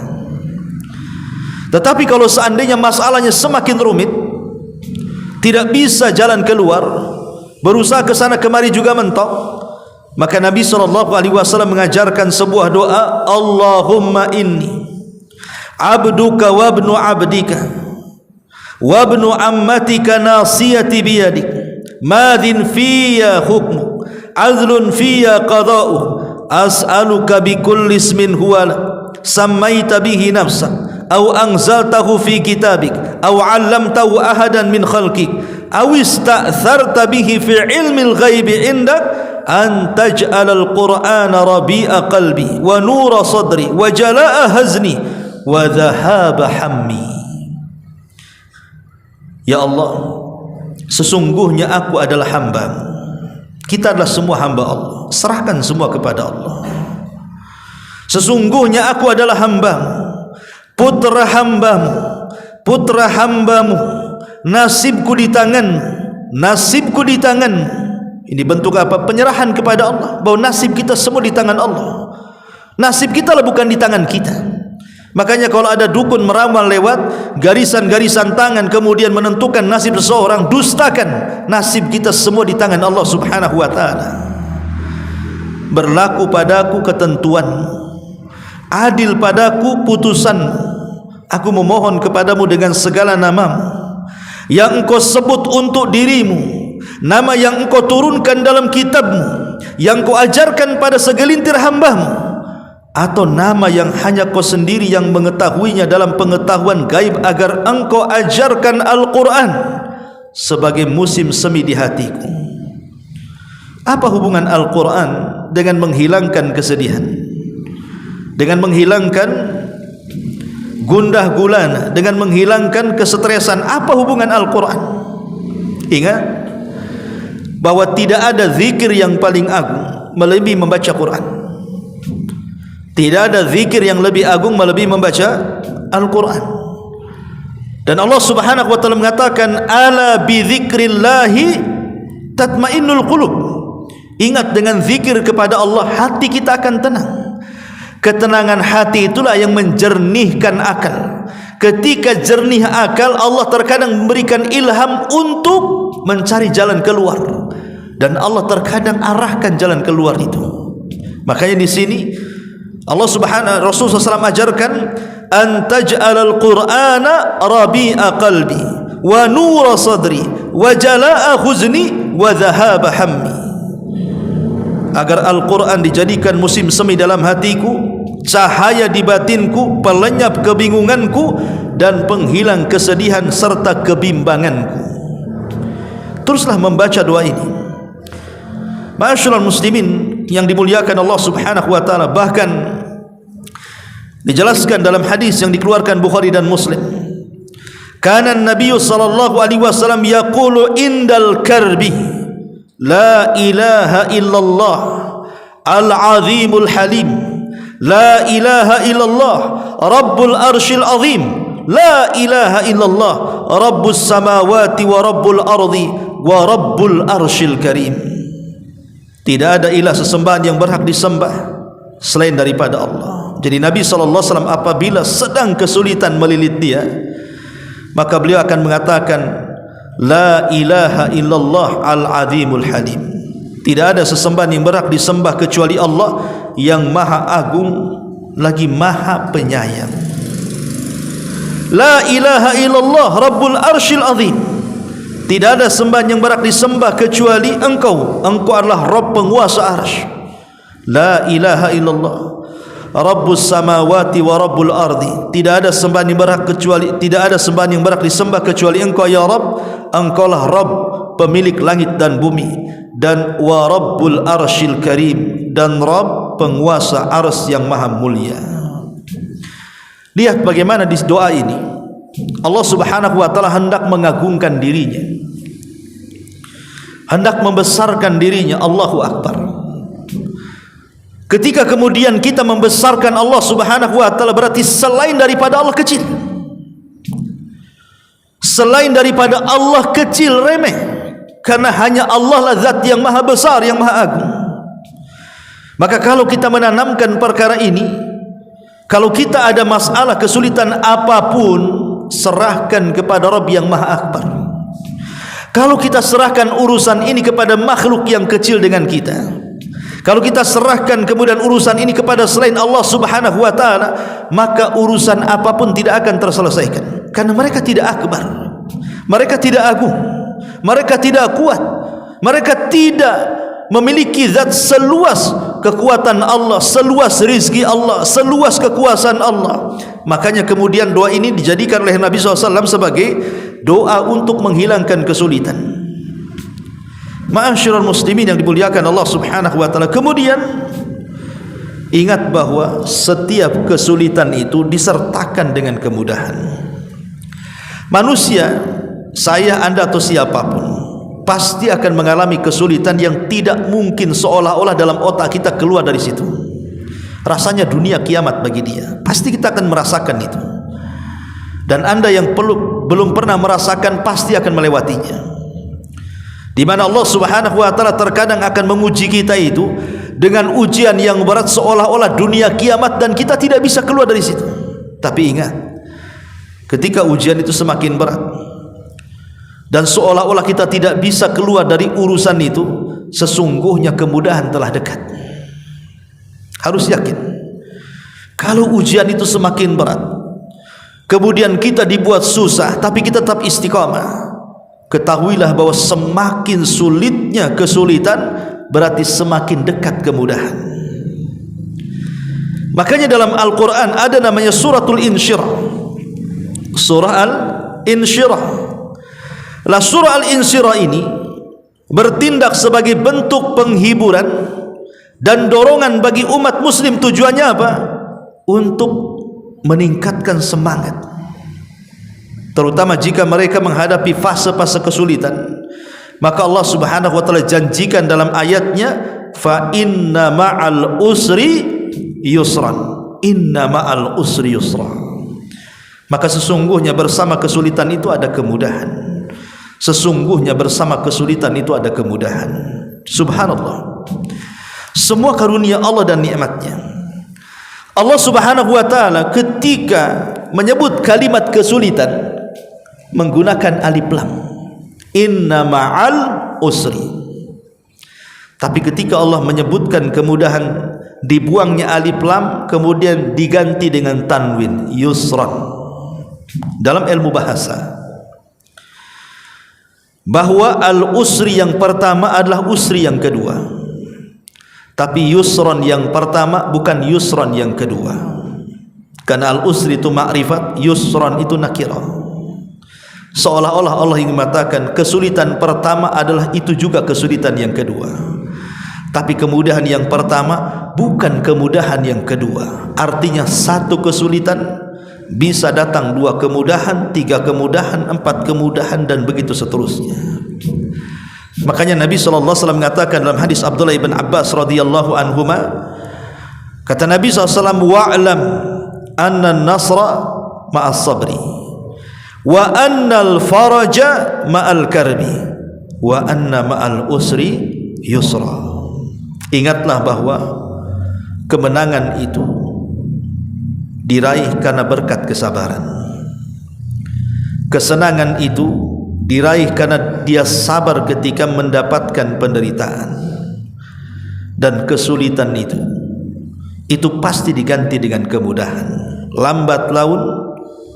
Tetapi kalau seandainya masalahnya semakin rumit, tidak bisa jalan keluar, berusaha ke sana kemari juga mentok, maka Nabi SAW mengajarkan sebuah doa, Allahumma inni abduka wa ibnu abdika wa ibnu ammatika nasiyati biyadik madin fiyya hukmu adlun fiyya qada'u as'aluka bikulli ismin huwa sammaita bihi nafsak aw anzaltahu fi kitabik aw 'allamtahu ahadan min khalqik aw ista'tharta bihi fi 'ilmil ghaibi 'indak an taj'alal qur'ana rabi'a qalbi wa nura sadri wa jalaa'a hazni wa dhahaba hammi. Ya Allah, sesungguhnya aku adalah hamba-Mu. Kita adalah semua hamba Allah. Serahkan semua kepada Allah. Sesungguhnya aku adalah hamba-Mu, putra hamba-Mu, putra hamba-Mu. Nasibku di tangan-Mu, nasibku di tangan-Mu. Ini bentuk apa? Penyerahan kepada Allah, bahwa nasib kita semua di tangan Allah. Nasib kita lah bukan di tangan kita. Makanya kalau ada dukun meramal lewat garisan-garisan tangan kemudian menentukan nasib seseorang, dustakan. Nasib kita semua di tangan Allah Subhanahu wa taala. Berlaku padaku ketentuanmu, adil padaku putusanmu. Aku memohon kepadamu dengan segala namamu yang engkau sebut untuk dirimu, nama yang engkau turunkan dalam kitabmu, yang kau ajarkan pada segelintir hambamu, atau nama yang hanya kau sendiri yang mengetahuinya dalam pengetahuan gaib, agar engkau ajarkan Al-Quran sebagai musim semi di hatiku. Apa hubungan Al-Quran dengan menghilangkan kesedihan, dengan menghilangkan gundah gulana, dengan menghilangkan kesetresan? Apa hubungan Al-Quran? Ingat bahwa tidak ada zikir yang paling agung melebihi membaca Quran. Tidak ada zikir yang lebih agung melebihi membaca Al-Quran. Dan Allah Subhanahu wa taala mengatakan, ala bi dzikrillahi tatmainnul qulub. Ingat, dengan zikir kepada Allah hati kita akan tenang. Ketenangan hati itulah yang menjernihkan akal. Ketika jernih akal, Allah terkadang memberikan ilham untuk mencari jalan keluar, dan Allah terkadang arahkan jalan keluar itu. Makanya di sini Allah Subhanahu Rasulullah SAW ajarkan, antaj'alal Qur'ana rabi'a qalbi wa nura sadri wa jala'a huzni wa dhahaba hammi. Agar Al-Quran dijadikan musim semi dalam hatiku, cahaya di batinku, pelenyap kebingunganku, dan penghilang kesedihan serta kebimbanganku. Teruslah membaca doa ini. Ma'asyiral muslimin yang dimuliakan Allah Subhanahu wa taala, bahkan dijelaskan dalam hadis yang dikeluarkan Bukhari dan Muslim, kana Nabi sallallahu alaihi wasallam yaqulu indal karbi la ilaha illallah al-azimul halim, la ilaha illallah rabbul arshil azim, la ilaha illallah rabbus samawati wa rabbul ardi wa rabbul arshil karim. Tidak ada ilah sesembahan yang berhak disembah selain daripada Allah. Jadi Nabi SAW apabila sedang kesulitan melilit dia, maka beliau akan mengatakan, la ilaha illallah al-azimul halim. Tidak ada sesembahan yang berhak disembah kecuali Allah yang maha agung lagi maha penyayang. La ilaha illallah rabbul arshil azim. Tidak ada sembahan yang berhak disembah kecuali Engkau. Engkau adalah Rabb penguasa arsy. La ilaha illallah rabbus samawati wa rabbul ardi. Tidak ada sembahan yang berhak kecuali, tidak ada sembahan yang berhak disembah kecuali Engkau ya Rabb. Engkaulah Rabb pemilik langit dan bumi, dan wa rabbul arsyil karim, dan Rabb penguasa arsy yang maha mulia. Lihat bagaimana di doa ini Allah Subhanahu wa taala hendak mengagungkan dirinya, hendak membesarkan dirinya. Allahu Akbar. Ketika kemudian kita membesarkan Allah Subhanahu wa taala, berarti selain daripada Allah kecil. Selain daripada Allah kecil, remeh. Karena hanya Allah lah zat yang maha besar, yang maha agung. Maka kalau kita menanamkan perkara ini, kalau kita ada masalah kesulitan apapun, serahkan kepada Rabb yang maha akbar. Kalau kita serahkan urusan ini kepada makhluk yang kecil dengan kita, kalau kita serahkan kemudian urusan ini kepada selain Allah Subhanahu wa taala, maka urusan apapun tidak akan terselesaikan. Karena mereka tidak akbar, mereka tidak agung, mereka tidak kuat, mereka tidak memiliki zat seluas kekuatan Allah, seluas rizki Allah, seluas kekuasaan Allah. Makanya kemudian doa ini dijadikan oleh Nabi SAW sebagai doa untuk menghilangkan kesulitan. Ma'asyiral muslimin yang dimuliakan Allah Subhanahu wa taala. Kemudian ingat bahwa setiap kesulitan itu disertakan dengan kemudahan. Manusia, saya, Anda atau siapapun, pasti akan mengalami kesulitan yang tidak mungkin seolah-olah dalam otak kita keluar dari situ. Rasanya dunia kiamat bagi dia. Pasti kita akan merasakan itu. Dan Anda yang belum pernah merasakan pasti akan melewatinya. Di mana Allah Subhanahu wa taala terkadang akan menguji kita itu dengan ujian yang berat seolah-olah dunia kiamat, dan kita tidak bisa keluar dari situ. Tapi ingat, ketika ujian itu semakin berat dan seolah-olah kita tidak bisa keluar dari urusan itu, sesungguhnya kemudahan telah dekat. Harus yakin, kalau ujian itu semakin berat, kemudian kita dibuat susah, tapi kita tetap istiqamah, ketahuilah bahwa semakin sulitnya kesulitan, berarti semakin dekat kemudahan. Makanya dalam Al-Quran ada namanya suratul Insyirah. Surah Al-Insyirah. Lah surah Al-Insyirah ini bertindak sebagai bentuk penghiburan dan dorongan bagi umat muslim. Tujuannya apa? Untuk meningkatkan semangat, terutama jika mereka menghadapi fase-fase kesulitan. Maka Allah Subhanahu wa taala janjikan dalam ayatnya, fa inna ma'al usri yusran, inna ma'al usri yusra. Maka sesungguhnya bersama kesulitan itu ada kemudahan. Sesungguhnya bersama kesulitan itu ada kemudahan. Subhanallah, semua karunia Allah dan nikmatnya. Allah Subhanahu wa taala ketika menyebut kalimat kesulitan menggunakan alif lam, inna ma'al usri. Tapi ketika Allah menyebutkan kemudahan, dibuangnya alif lam, kemudian diganti dengan tanwin, yusran. Dalam ilmu bahasa, bahwa al-usri yang pertama adalah usri yang kedua, tapi yusran yang pertama bukan yusran yang kedua. Karena al-usri itu ma'rifat, yusran itu nakirah. Seolah-olah Allah ingin mengatakan kesulitan pertama adalah itu juga kesulitan yang kedua, tapi kemudahan yang pertama bukan kemudahan yang kedua. Artinya satu kesulitan bisa datang dua kemudahan, tiga kemudahan, empat kemudahan, dan begitu seterusnya. Makanya Nabi SAW mengatakan dalam hadis Abdullah ibn Abbas radhiyallahu anhuma, kata Nabi SAW, wa'lam anna nasra ma'as sabri wa anna al-faraja ma'al karbi wa anna ma'al usri yusra. Ingatlah bahwa kemenangan itu diraih karena berkat kesabaran, kesenangan itu diraih karena dia sabar ketika mendapatkan penderitaan, dan kesulitan itu pasti diganti dengan kemudahan. Lambat laun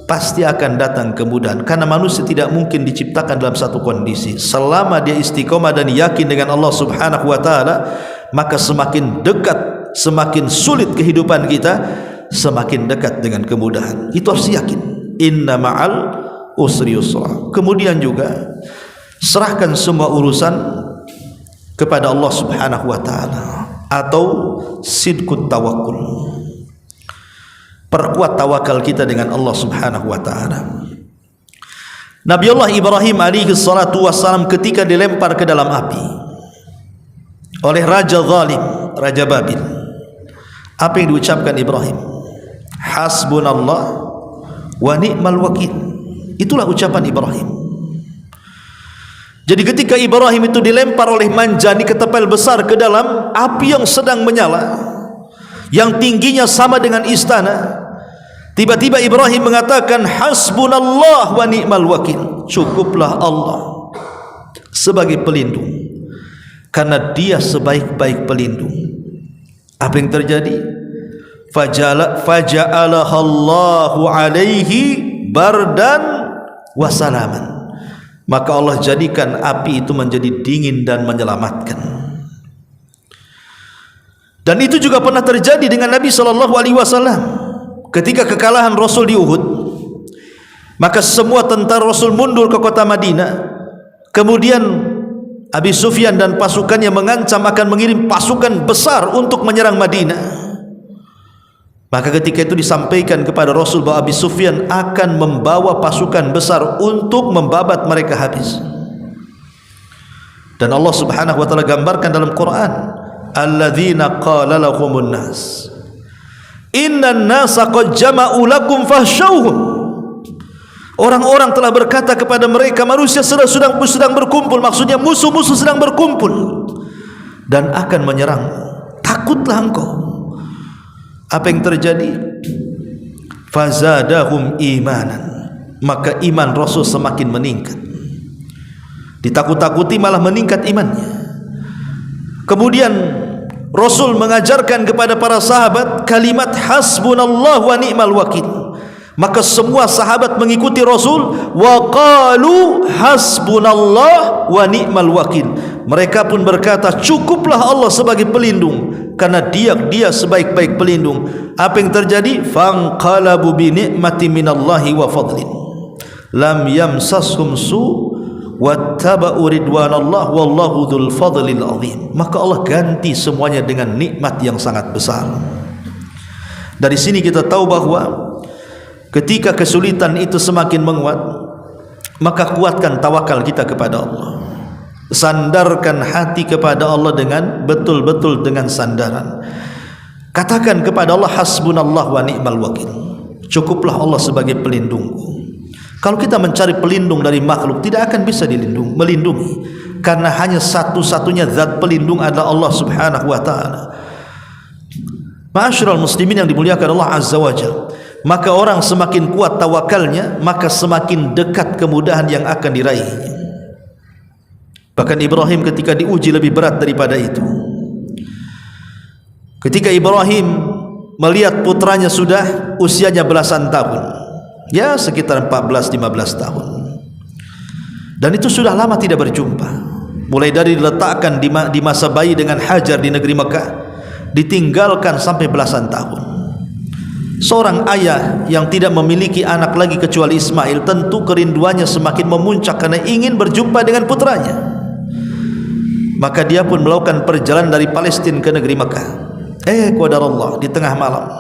pasti akan datang kemudahan, karena manusia tidak mungkin diciptakan dalam satu kondisi. Selama dia istiqomah dan yakin dengan Allah Subhanahu wa taala, maka semakin dekat, semakin sulit kehidupan kita, semakin dekat dengan kemudahan. Itu harus yakin, inna ma'al usri yusra. Kemudian juga serahkan semua urusan kepada Allah Subhanahu wa taala, atau sidqut tawakkul. Perkuat tawakal kita dengan Allah Subhanahu wa taala. Nabiullah Ibrahim alaihi salatu wassalam ketika dilempar ke dalam api oleh raja zalim, raja Babil, apa yang diucapkan Ibrahim? Hasbunallah wa ni'mal wakil. Itulah ucapan Ibrahim. Jadi ketika Ibrahim itu dilempar oleh manjani ketapel besar ke dalam api yang sedang menyala, yang tingginya sama dengan istana, tiba-tiba Ibrahim mengatakan, hasbunallah wa ni'mal wakil. Cukuplah Allah sebagai pelindung, karena dia sebaik-baik pelindung. Apa yang terjadi? Faja'alahallahu alaihi bardan wa salaman. Maka Allah jadikan api itu menjadi dingin dan menyelamatkan. Dan itu juga pernah terjadi dengan Nabi SAW. Ketika kekalahan Rasul di Uhud, maka semua tentara Rasul mundur ke kota Madinah. Kemudian Abi Sufyan dan pasukannya mengancam akan mengirim pasukan besar untuk menyerang Madinah. Maka ketika itu disampaikan kepada Rasul bahwa Abi Sufyan akan membawa pasukan besar untuk membabat mereka habis. Dan Allah Subhanahu wa taala gambarkan dalam Quran, alladzina qala lahumun nas innan nasa qad jama'u lakum fakhshawhum. Orang-orang telah berkata kepada mereka, manusia sedang berkumpul, maksudnya musuh-musuh sedang berkumpul dan akan menyerang. Takutlah engkau. Apa yang terjadi? fazadahum imanan, maka iman Rasul semakin meningkat. Ditakut-takuti malah meningkat imannya. Kemudian Rasul mengajarkan kepada para sahabat kalimat hasbunallah wa ni'mal wakil. Maka semua sahabat mengikuti Rasul, wa qalu hasbunallah wa ni'mal wakil. Mereka pun berkata, cukuplah Allah sebagai pelindung, karena dia sebaik-baik pelindung. Apa yang terjadi? Fanqalabu bi ni'mati minallahi wa fadlin lam yamsashum su' wattaba'u ridwanallah wallahu dzul fadlil azim. Maka Allah ganti semuanya dengan nikmat yang sangat besar. Dari sini kita tahu bahwa ketika kesulitan itu semakin menguat, maka kuatkan tawakal kita kepada Allah. Sandarkan hati kepada Allah dengan betul-betul dengan sandaran. Katakan kepada Allah, hasbunallah wa ni'mal wakil. Cukuplah Allah sebagai pelindungku. Kalau kita mencari pelindung dari makhluk, tidak akan bisa melindungi, karena hanya satu-satunya zat pelindung adalah Allah subhanahu wa ta'ala. Ma'asyiral muslimin yang dimuliakan Allah azza wa jalla, maka orang semakin kuat tawakalnya, maka semakin dekat kemudahan yang akan diraihnya. Bahkan Ibrahim ketika diuji lebih berat daripada itu. Ketika Ibrahim melihat putranya sudah usianya belasan tahun, ya sekitar 14-15 tahun, dan itu sudah lama tidak berjumpa. Mulai dari diletakkan di masa bayi dengan Hajar di negeri Mekah, ditinggalkan sampai belasan tahun. Seorang ayah yang tidak memiliki anak lagi kecuali Ismail, tentu kerinduannya semakin memuncak karena ingin berjumpa dengan putranya. Maka dia pun melakukan perjalanan dari Palestina ke negeri Mekah. Qadarullah, di tengah malam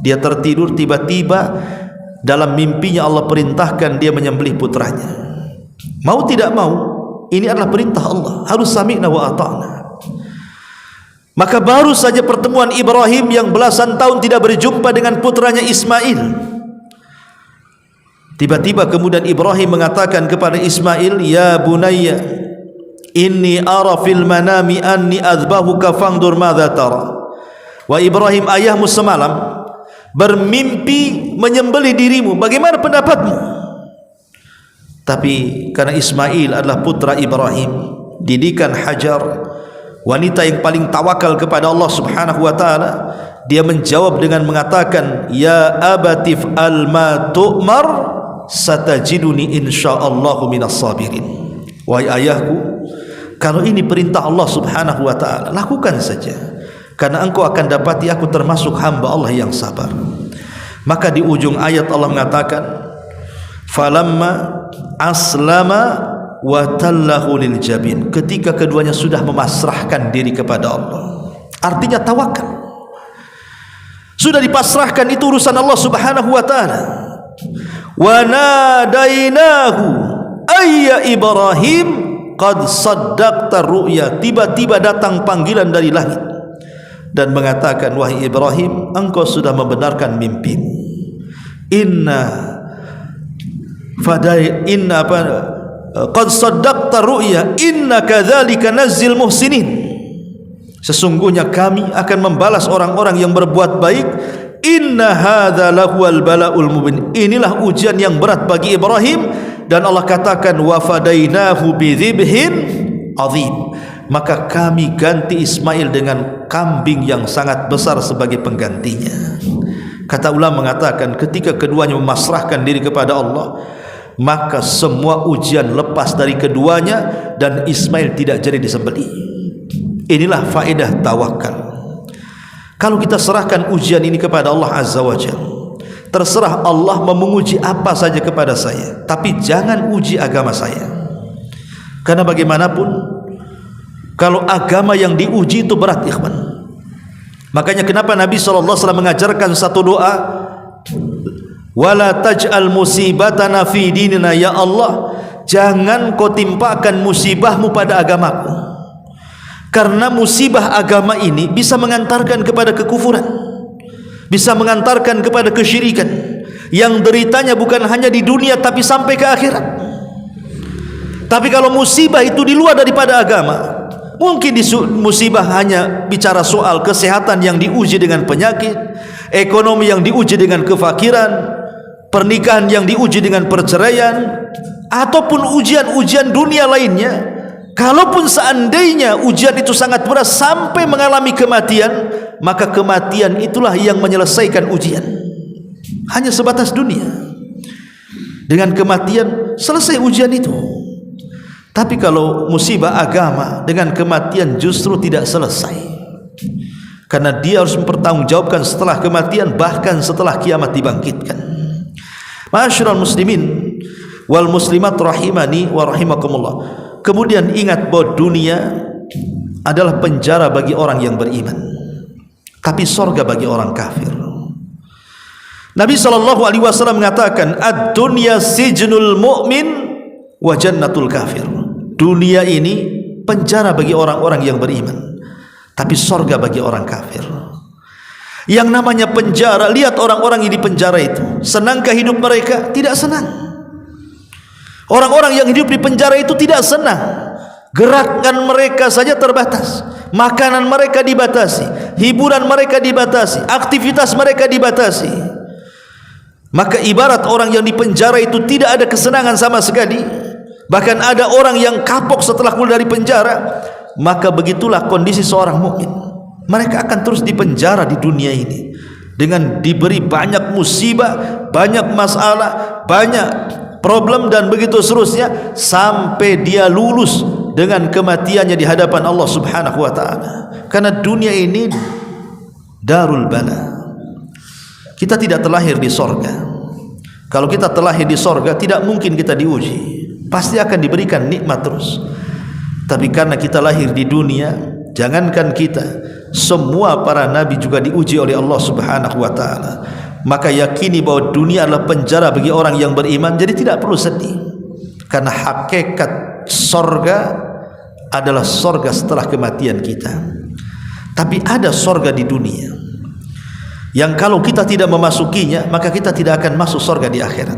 dia tertidur, tiba-tiba dalam mimpinya Allah perintahkan dia menyembelih putranya. Mau tidak mau, ini adalah perintah Allah, harus sami'na wa ata'na. Maka baru saja pertemuan Ibrahim yang belasan tahun tidak berjumpa dengan putranya Ismail, tiba-tiba kemudian Ibrahim mengatakan kepada Ismail, ya bunayya inni ara fil manami anni adbahuka fangdur madza tara. Wa Ibrahim, ayahmu semalam bermimpi menyembelih dirimu, bagaimana pendapatmu? Tapi karena Ismail adalah putra Ibrahim, didikan Hajar, wanita yang paling tawakal kepada Allah subhanahu wa ta'ala, dia menjawab dengan mengatakan, ya abatif al-ma tu'mar satajiduni insyaallahu minas sabirin. Wahai ayahku, kalau ini perintah Allah subhanahu wa ta'ala, lakukan saja, karena engkau akan dapati aku termasuk hamba Allah yang sabar. Maka di ujung ayat Allah mengatakan, falamma aslama wa tallahu lil jabin, ketika keduanya sudah memasrahkan diri kepada Allah, artinya tawakal, sudah dipasrahkan, itu urusan Allah subhanahu wa ta'ala. Wa nadainahu ayya Ibrahim qad saddaqta ru'ya, tiba-tiba datang panggilan dari langit dan mengatakan, wahai Ibrahim, engkau sudah membenarkan mimpimu. Qad saddaqta ru'ya inna kadzalika nazzil muhsinin, sesungguhnya kami akan membalas orang-orang yang berbuat baik. Inna hadza lahuwal bala'ul mubin, inilah ujian yang berat bagi Ibrahim. Dan Allah katakan, wa fadainahu bidzibhin azim, maka kami ganti Ismail dengan kambing yang sangat besar sebagai penggantinya. Kata ulama mengatakan, ketika keduanya memasrahkan diri kepada Allah, maka semua ujian lepas dari keduanya dan Ismail tidak jadi disembelih. Inilah faedah tawakal. Kalau kita serahkan ujian ini kepada Allah azza wa jalla, terserah Allah mau menguji apa saja kepada saya, tapi jangan uji agama saya. Karena bagaimanapun, kalau agama yang diuji itu berat, ikhwan. Makanya kenapa Nabi SAW mengajarkan satu doa, wala taj'al musibatana fi dinina, ya Allah, jangan kau timpakan musibahmu pada agamaku, karena musibah agama ini bisa mengantarkan kepada kekufuran, bisa mengantarkan kepada kesyirikan, yang deritanya bukan hanya di dunia tapi sampai ke akhirat. Tapi kalau musibah itu di luar daripada agama, mungkin musibah hanya bicara soal kesehatan yang diuji dengan penyakit, ekonomi yang diuji dengan kefakiran, pernikahan yang diuji dengan perceraian, ataupun ujian-ujian dunia lainnya. Kalaupun seandainya ujian itu sangat berat sampai mengalami kematian, maka kematian itulah yang menyelesaikan ujian. Hanya sebatas dunia. Dengan kematian selesai ujian itu. Tapi kalau musibah agama, dengan kematian justru tidak selesai, karena dia harus mempertanggungjawabkan setelah kematian, bahkan setelah kiamat dibangkitkan. Ma'asyiral muslimin wal muslimat rahimani wa rahimakumullah. Kemudian ingat bahwa dunia adalah penjara bagi orang yang beriman, tapi sorga bagi orang kafir. Nabi SAW mengatakan, ad-dunya sijnul mu'min wa jannatul kafir. Dunia ini penjara bagi orang-orang yang beriman, tapi sorga bagi orang kafir. Yang namanya penjara, lihat orang-orang yang di penjara itu, senangkah hidup mereka? Tidak senang. Orang-orang yang hidup di penjara itu tidak senang. Gerakan mereka saja terbatas, makanan mereka dibatasi, hiburan mereka dibatasi, aktivitas mereka dibatasi. Maka ibarat orang yang di penjara itu tidak ada kesenangan sama sekali. Bahkan ada orang yang kapok setelah keluar dari penjara. Maka begitulah kondisi seorang mukmin. Mereka akan terus dipenjara di dunia ini dengan diberi banyak musibah, banyak masalah, banyak problem dan begitu seterusnya, sampai dia lulus dengan kematiannya di hadapan Allah Subhanahu wa taala. Karena dunia ini darul bala. Kita tidak terlahir di sorga. Kalau kita terlahir di sorga, tidak mungkin kita diuji, pasti akan diberikan nikmat terus. Tapi karena kita lahir di dunia, jangankan kita, semua para nabi juga diuji oleh Allah Subhanahu wa taala. Maka yakini bahwa dunia adalah penjara bagi orang yang beriman, jadi tidak perlu sedih. Karena hakikat sorga adalah sorga setelah kematian kita. Tapi ada sorga di dunia yang kalau kita tidak memasukinya, maka kita tidak akan masuk sorga di akhirat.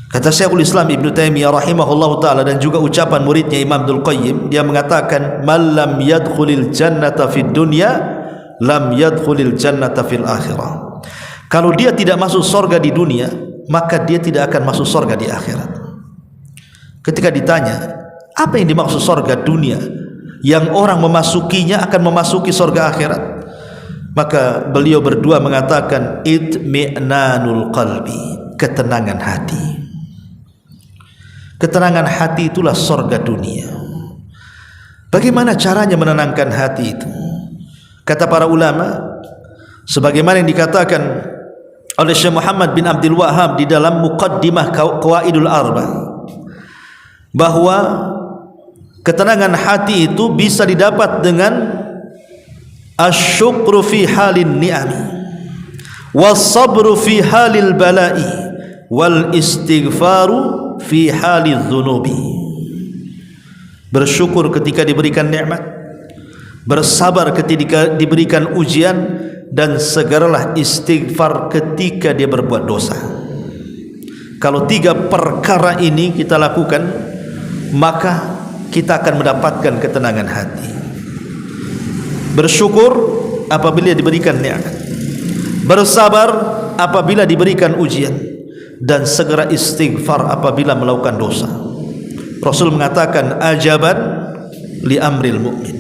Kata Syekhul Islam Ibn Taimiyah rahimahullahu ta'ala, dan juga ucapan muridnya Imam Abdul Qayyim, dia mengatakan, man lam yadkhulil jannata fid dunya lam yadkhulil jannata fil akhirah. Kalau dia tidak masuk sorga di dunia, maka dia tidak akan masuk sorga di akhirat. Ketika ditanya, apa yang dimaksud sorga dunia yang orang memasukinya akan memasuki sorga akhirat, maka beliau berdua mengatakan, itmi'nanul qalbi, ketenangan hati. Ketenangan hati itulah sorga dunia. Bagaimana caranya menenangkan hati itu? Kata para ulama, sebagaimana yang dikatakan oleh Syekh Muhammad bin Abdul Wahhab di dalam Muqaddimah Qawaidul Arba, bahwa ketenangan hati itu bisa didapat dengan asyukru fi halin ni'ami, was-sabru fi halil bala'i, wal istighfaru fi halil dhunubi. Bersyukur ketika diberikan nikmat, bersabar ketika diberikan ujian, dan segeralah istighfar ketika dia berbuat dosa. Kalau tiga perkara ini kita lakukan, maka kita akan mendapatkan ketenangan hati. Bersyukur apabila diberikan nikmat, bersabar apabila diberikan ujian, dan segera istighfar apabila melakukan dosa. Rasul mengatakan, ajaban li amril mu'min.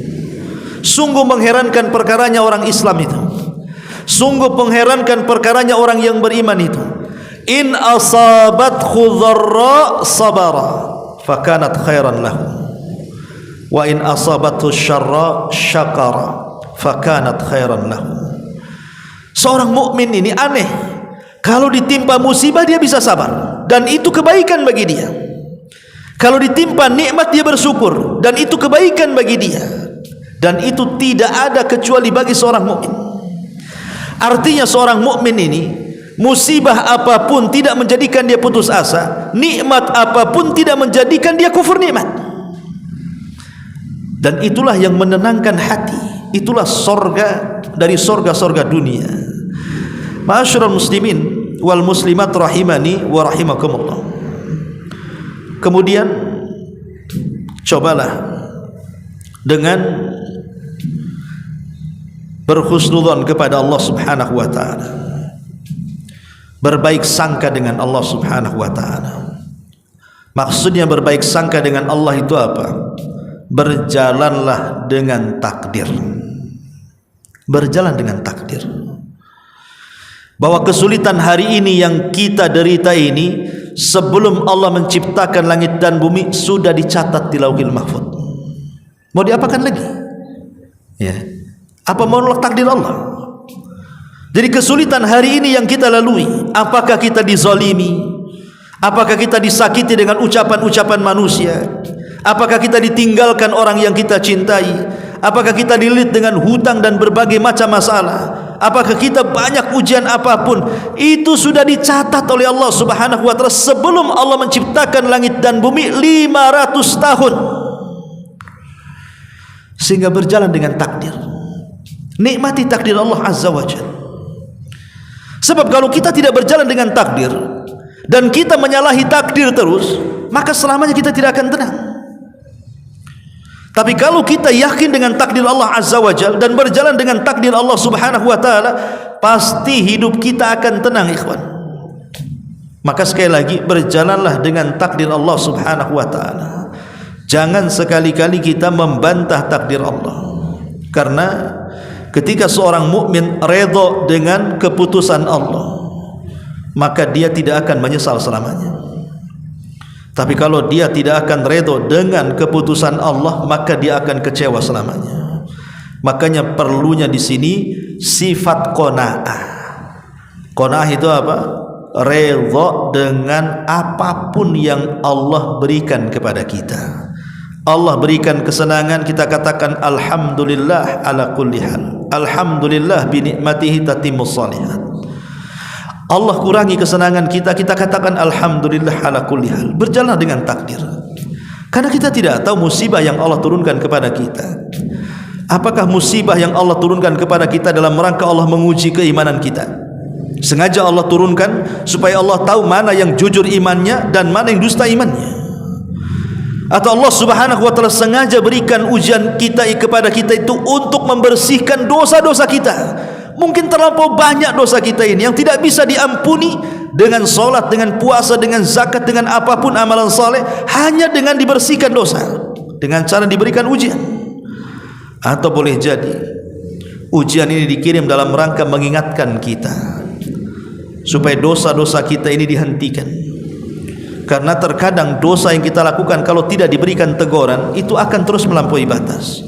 Sungguh mengherankan perkaranya orang Islam itu. Sungguh mengherankan perkaranya orang yang beriman itu. In asabathu dharra sabara fakanat khairan lahu, wa in asabathu syarra syakara fakanat khairan lahu. Seorang mukmin ini aneh, kalau ditimpa musibah dia bisa sabar, dan itu kebaikan bagi dia. Kalau ditimpa nikmat dia bersyukur, dan itu kebaikan bagi dia. Dan itu tidak ada kecuali bagi seorang mukmin. Artinya seorang mukmin ini, musibah apapun tidak menjadikan dia putus asa, nikmat apapun tidak menjadikan dia kufur nikmat. Dan itulah yang menenangkan hati. Itulah sorga dari sorga-sorga dunia. Ma'asyiral muslimin wal muslimat rahimani wa rahimakumullah. Kemudian cobalah dengan berhusnudzon kepada Allah Subhanahu wa taala, berbaik sangka dengan Allah Subhanahu wa taala. Maksudnya berbaik sangka dengan Allah itu apa? Berjalanlah dengan takdir. Berjalan dengan takdir. Bahwa kesulitan hari ini yang kita derita ini, sebelum Allah menciptakan langit dan bumi sudah dicatat di Lauhil Mahfuz. Mau diapakan lagi? Ya. Apa mau nolak takdir Allah? Jadi kesulitan hari ini yang kita lalui, apakah kita dizalimi? Apakah kita disakiti dengan ucapan-ucapan manusia? Apakah kita ditinggalkan orang yang kita cintai? Apakah kita dililit dengan hutang dan berbagai macam masalah? Apakah kita banyak ujian apapun? Itu sudah dicatat oleh Allah Subhanahu wa taala sebelum Allah menciptakan langit dan bumi 500 tahun. Sehingga berjalan dengan takdir. Nikmati takdir Allah Azza wa Jalla. Sebab kalau kita tidak berjalan dengan takdir dan kita menyalahi takdir terus, maka selamanya kita tidak akan tenang. Tapi kalau kita yakin dengan takdir Allah Azza wa Jalla dan berjalan dengan takdir Allah Subhanahu wa taala, pasti hidup kita akan tenang, ikhwan. Maka sekali lagi, berjalanlah dengan takdir Allah Subhanahu wa taala. Jangan sekali-kali kita membantah takdir Allah. Karena ketika seorang mukmin redha dengan keputusan Allah, maka dia tidak akan menyesal selamanya. Tapi kalau dia tidak akan redha dengan keputusan Allah, maka dia akan kecewa selamanya. Makanya perlunya di sini sifat qanaah. Qanaah itu apa? Redha dengan apapun yang Allah berikan kepada kita. Allah berikan kesenangan, kita katakan alhamdulillah ala kulli hal. Alhamdulillah bi nikmatihi tatimmus shalihat. Allah kurangi kesenangan kita, kita katakan alhamdulillah ala kulli hal. Berjalan dengan takdir. Karena kita tidak tahu musibah yang Allah turunkan kepada kita. Apakah musibah yang Allah turunkan kepada kita dalam rangka Allah menguji keimanan kita? Sengaja Allah turunkan supaya Allah tahu mana yang jujur imannya dan mana yang dusta imannya. Atau Allah Subhanahu wa taala sengaja berikan ujian kita kepada kita itu untuk membersihkan dosa-dosa kita. Mungkin terlampau banyak dosa kita ini yang tidak bisa diampuni dengan solat, dengan puasa, dengan zakat, dengan apapun amalan saleh, hanya dengan dibersihkan dosa, dengan cara diberikan ujian. Atau boleh jadi ujian ini dikirim dalam rangka mengingatkan kita supaya dosa-dosa kita ini dihentikan. Karena terkadang dosa yang kita lakukan kalau tidak diberikan teguran itu akan terus melampaui batas.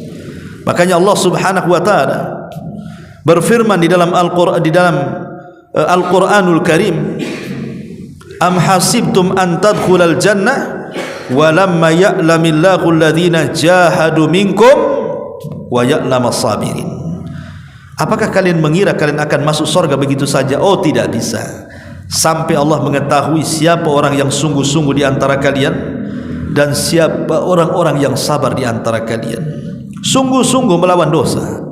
Makanya Allah Subhanahu wa taala berfirman di dalam Al-Qur'anul Karim, am hasibtum an tadkhulal jannah wa lamma ya'lamillahu alladhina jahadu minkum wa ya'lamas sabirin. Apakah kalian mengira kalian akan masuk surga begitu saja? Oh, tidak bisa. Sampai Allah mengetahui siapa orang yang sungguh-sungguh di antara kalian dan siapa orang-orang yang sabar di antara kalian. Sungguh-sungguh melawan dosa.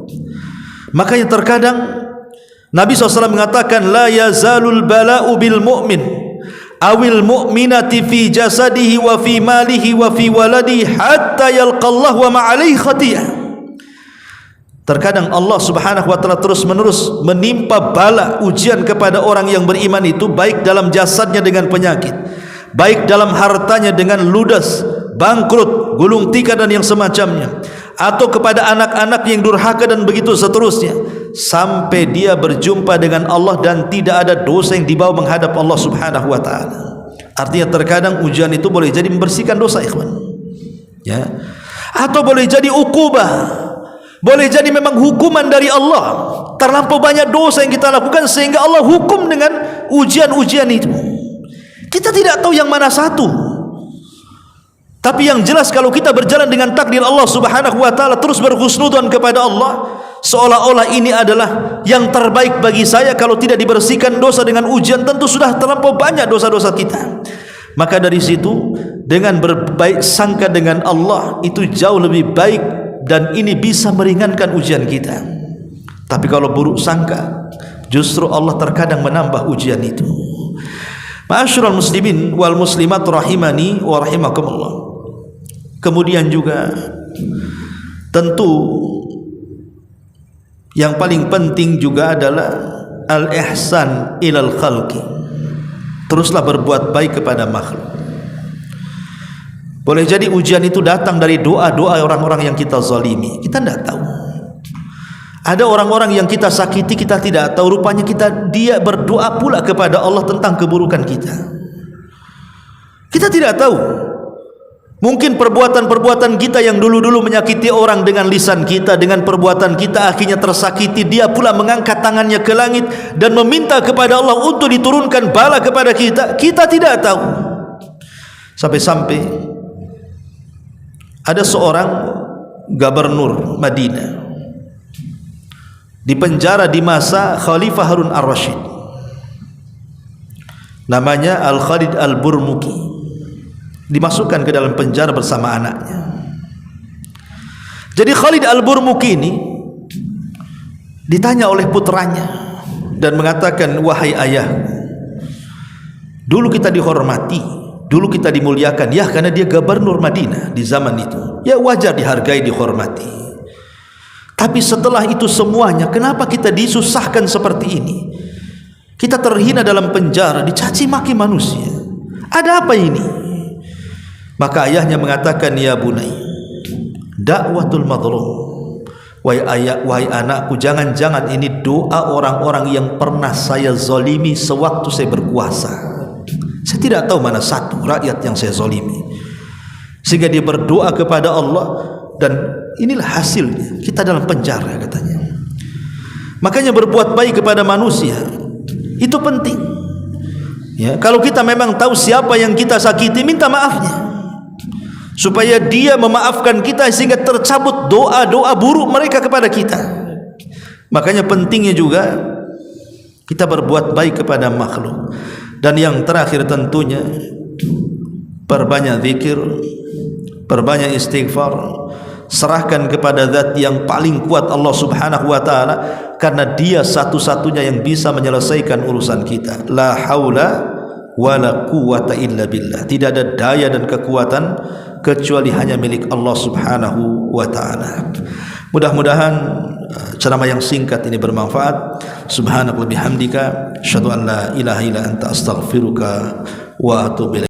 Makanya terkadang Nabi SAW mengatakan, la yazalul bala'u bil mu'min awil mu'minati fi jasadihi wa fi malihi wa fi waladihi hatta yalqallah wa ma'alaihi khatiyah. Terkadang Allah Subhanahu wa taala terus menerus menimpa bala ujian kepada orang yang beriman itu, baik dalam jasadnya dengan penyakit, baik dalam hartanya dengan ludas, bangkrut, gulung tikar dan yang semacamnya, atau kepada anak-anak yang durhaka dan begitu seterusnya, sampai dia berjumpa dengan Allah dan tidak ada dosa yang dibawa menghadap Allah Subhanahu wa taala. Artinya terkadang ujian itu boleh jadi membersihkan dosa, ikhwan. Ya. Atau boleh jadi ukubah. Boleh jadi memang hukuman dari Allah. Terlampau banyak dosa yang kita lakukan sehingga Allah hukum dengan ujian-ujian itu. Kita tidak tahu yang mana satu. Tapi yang jelas kalau kita berjalan dengan takdir Allah Subhanahu wa taala, terus berhusnudzon kepada Allah, seolah-olah ini adalah yang terbaik bagi saya. Kalau tidak dibersihkan dosa dengan ujian, tentu sudah terlampau banyak dosa-dosa kita. Maka dari situ, dengan berbaik sangka dengan Allah itu jauh lebih baik, dan ini bisa meringankan ujian kita. Tapi kalau buruk sangka, justru Allah terkadang menambah ujian itu. Ma'asyiral muslimin wal muslimat rahimani wa rahimakumullah. Kemudian juga tentu Yang paling penting juga adalah al-ihsan ilal khalqi. Teruslah berbuat baik kepada makhluk. Boleh jadi ujian itu datang dari doa-doa orang-orang yang kita zalimi. Kita tidak tahu. Ada orang-orang yang kita sakiti, kita tidak tahu. Rupanya dia berdoa pula kepada Allah tentang keburukan kita. Kita tidak tahu. Mungkin perbuatan-perbuatan kita yang dulu-dulu menyakiti orang dengan lisan kita, dengan perbuatan kita akhirnya tersakiti, dia pula mengangkat tangannya ke langit dan meminta kepada Allah untuk diturunkan bala kepada kita. Kita tidak tahu. Sampai-sampai ada seorang gubernur Madinah dipenjara di masa Khalifah Harun ar-Rasyid, namanya Al-Khalid Al-Burmuki. Dimasukkan ke dalam penjara bersama anaknya. Jadi Khalid Al-Burmuki ini ditanya oleh putranya dan mengatakan, wahai ayah, dulu kita dihormati, dulu kita dimuliakan, ya karena dia gubernur Madinah di zaman itu, ya wajar dihargai, dihormati. Tapi setelah itu semuanya, kenapa kita disusahkan seperti ini? Kita terhina dalam penjara, dicaci maki manusia. Ada apa ini? Maka ayahnya mengatakan, ya bunai, dakwatul madlum. Wahai anakku, jangan-jangan ini doa orang-orang yang pernah saya zalimi sewaktu saya berkuasa. Saya tidak tahu mana satu rakyat yang saya zalimi, sehingga dia berdoa kepada Allah, dan inilah hasilnya kita dalam penjara, katanya. Makanya berbuat baik kepada manusia itu penting, ya. Kalau kita memang tahu siapa yang kita sakiti, minta maafnya supaya dia memaafkan kita, sehingga tercabut doa-doa buruk mereka kepada kita. Makanya pentingnya juga kita berbuat baik kepada makhluk. Dan yang terakhir tentunya perbanyak zikir, perbanyak istighfar, serahkan kepada zat yang paling kuat, Allah Subhanahu wa ta'ala, karena dia satu-satunya yang bisa menyelesaikan urusan kita. La haula wala quwwata illa billah. Tidak ada daya dan kekuatan kecuali hanya milik Allah Subhanahu wa ta'ala. Mudah-mudahan ceramah yang singkat ini bermanfaat. Subhanaka wa bihamdika asyhadu an la ilaha illa anta astaghfiruka wa atubu ilaik.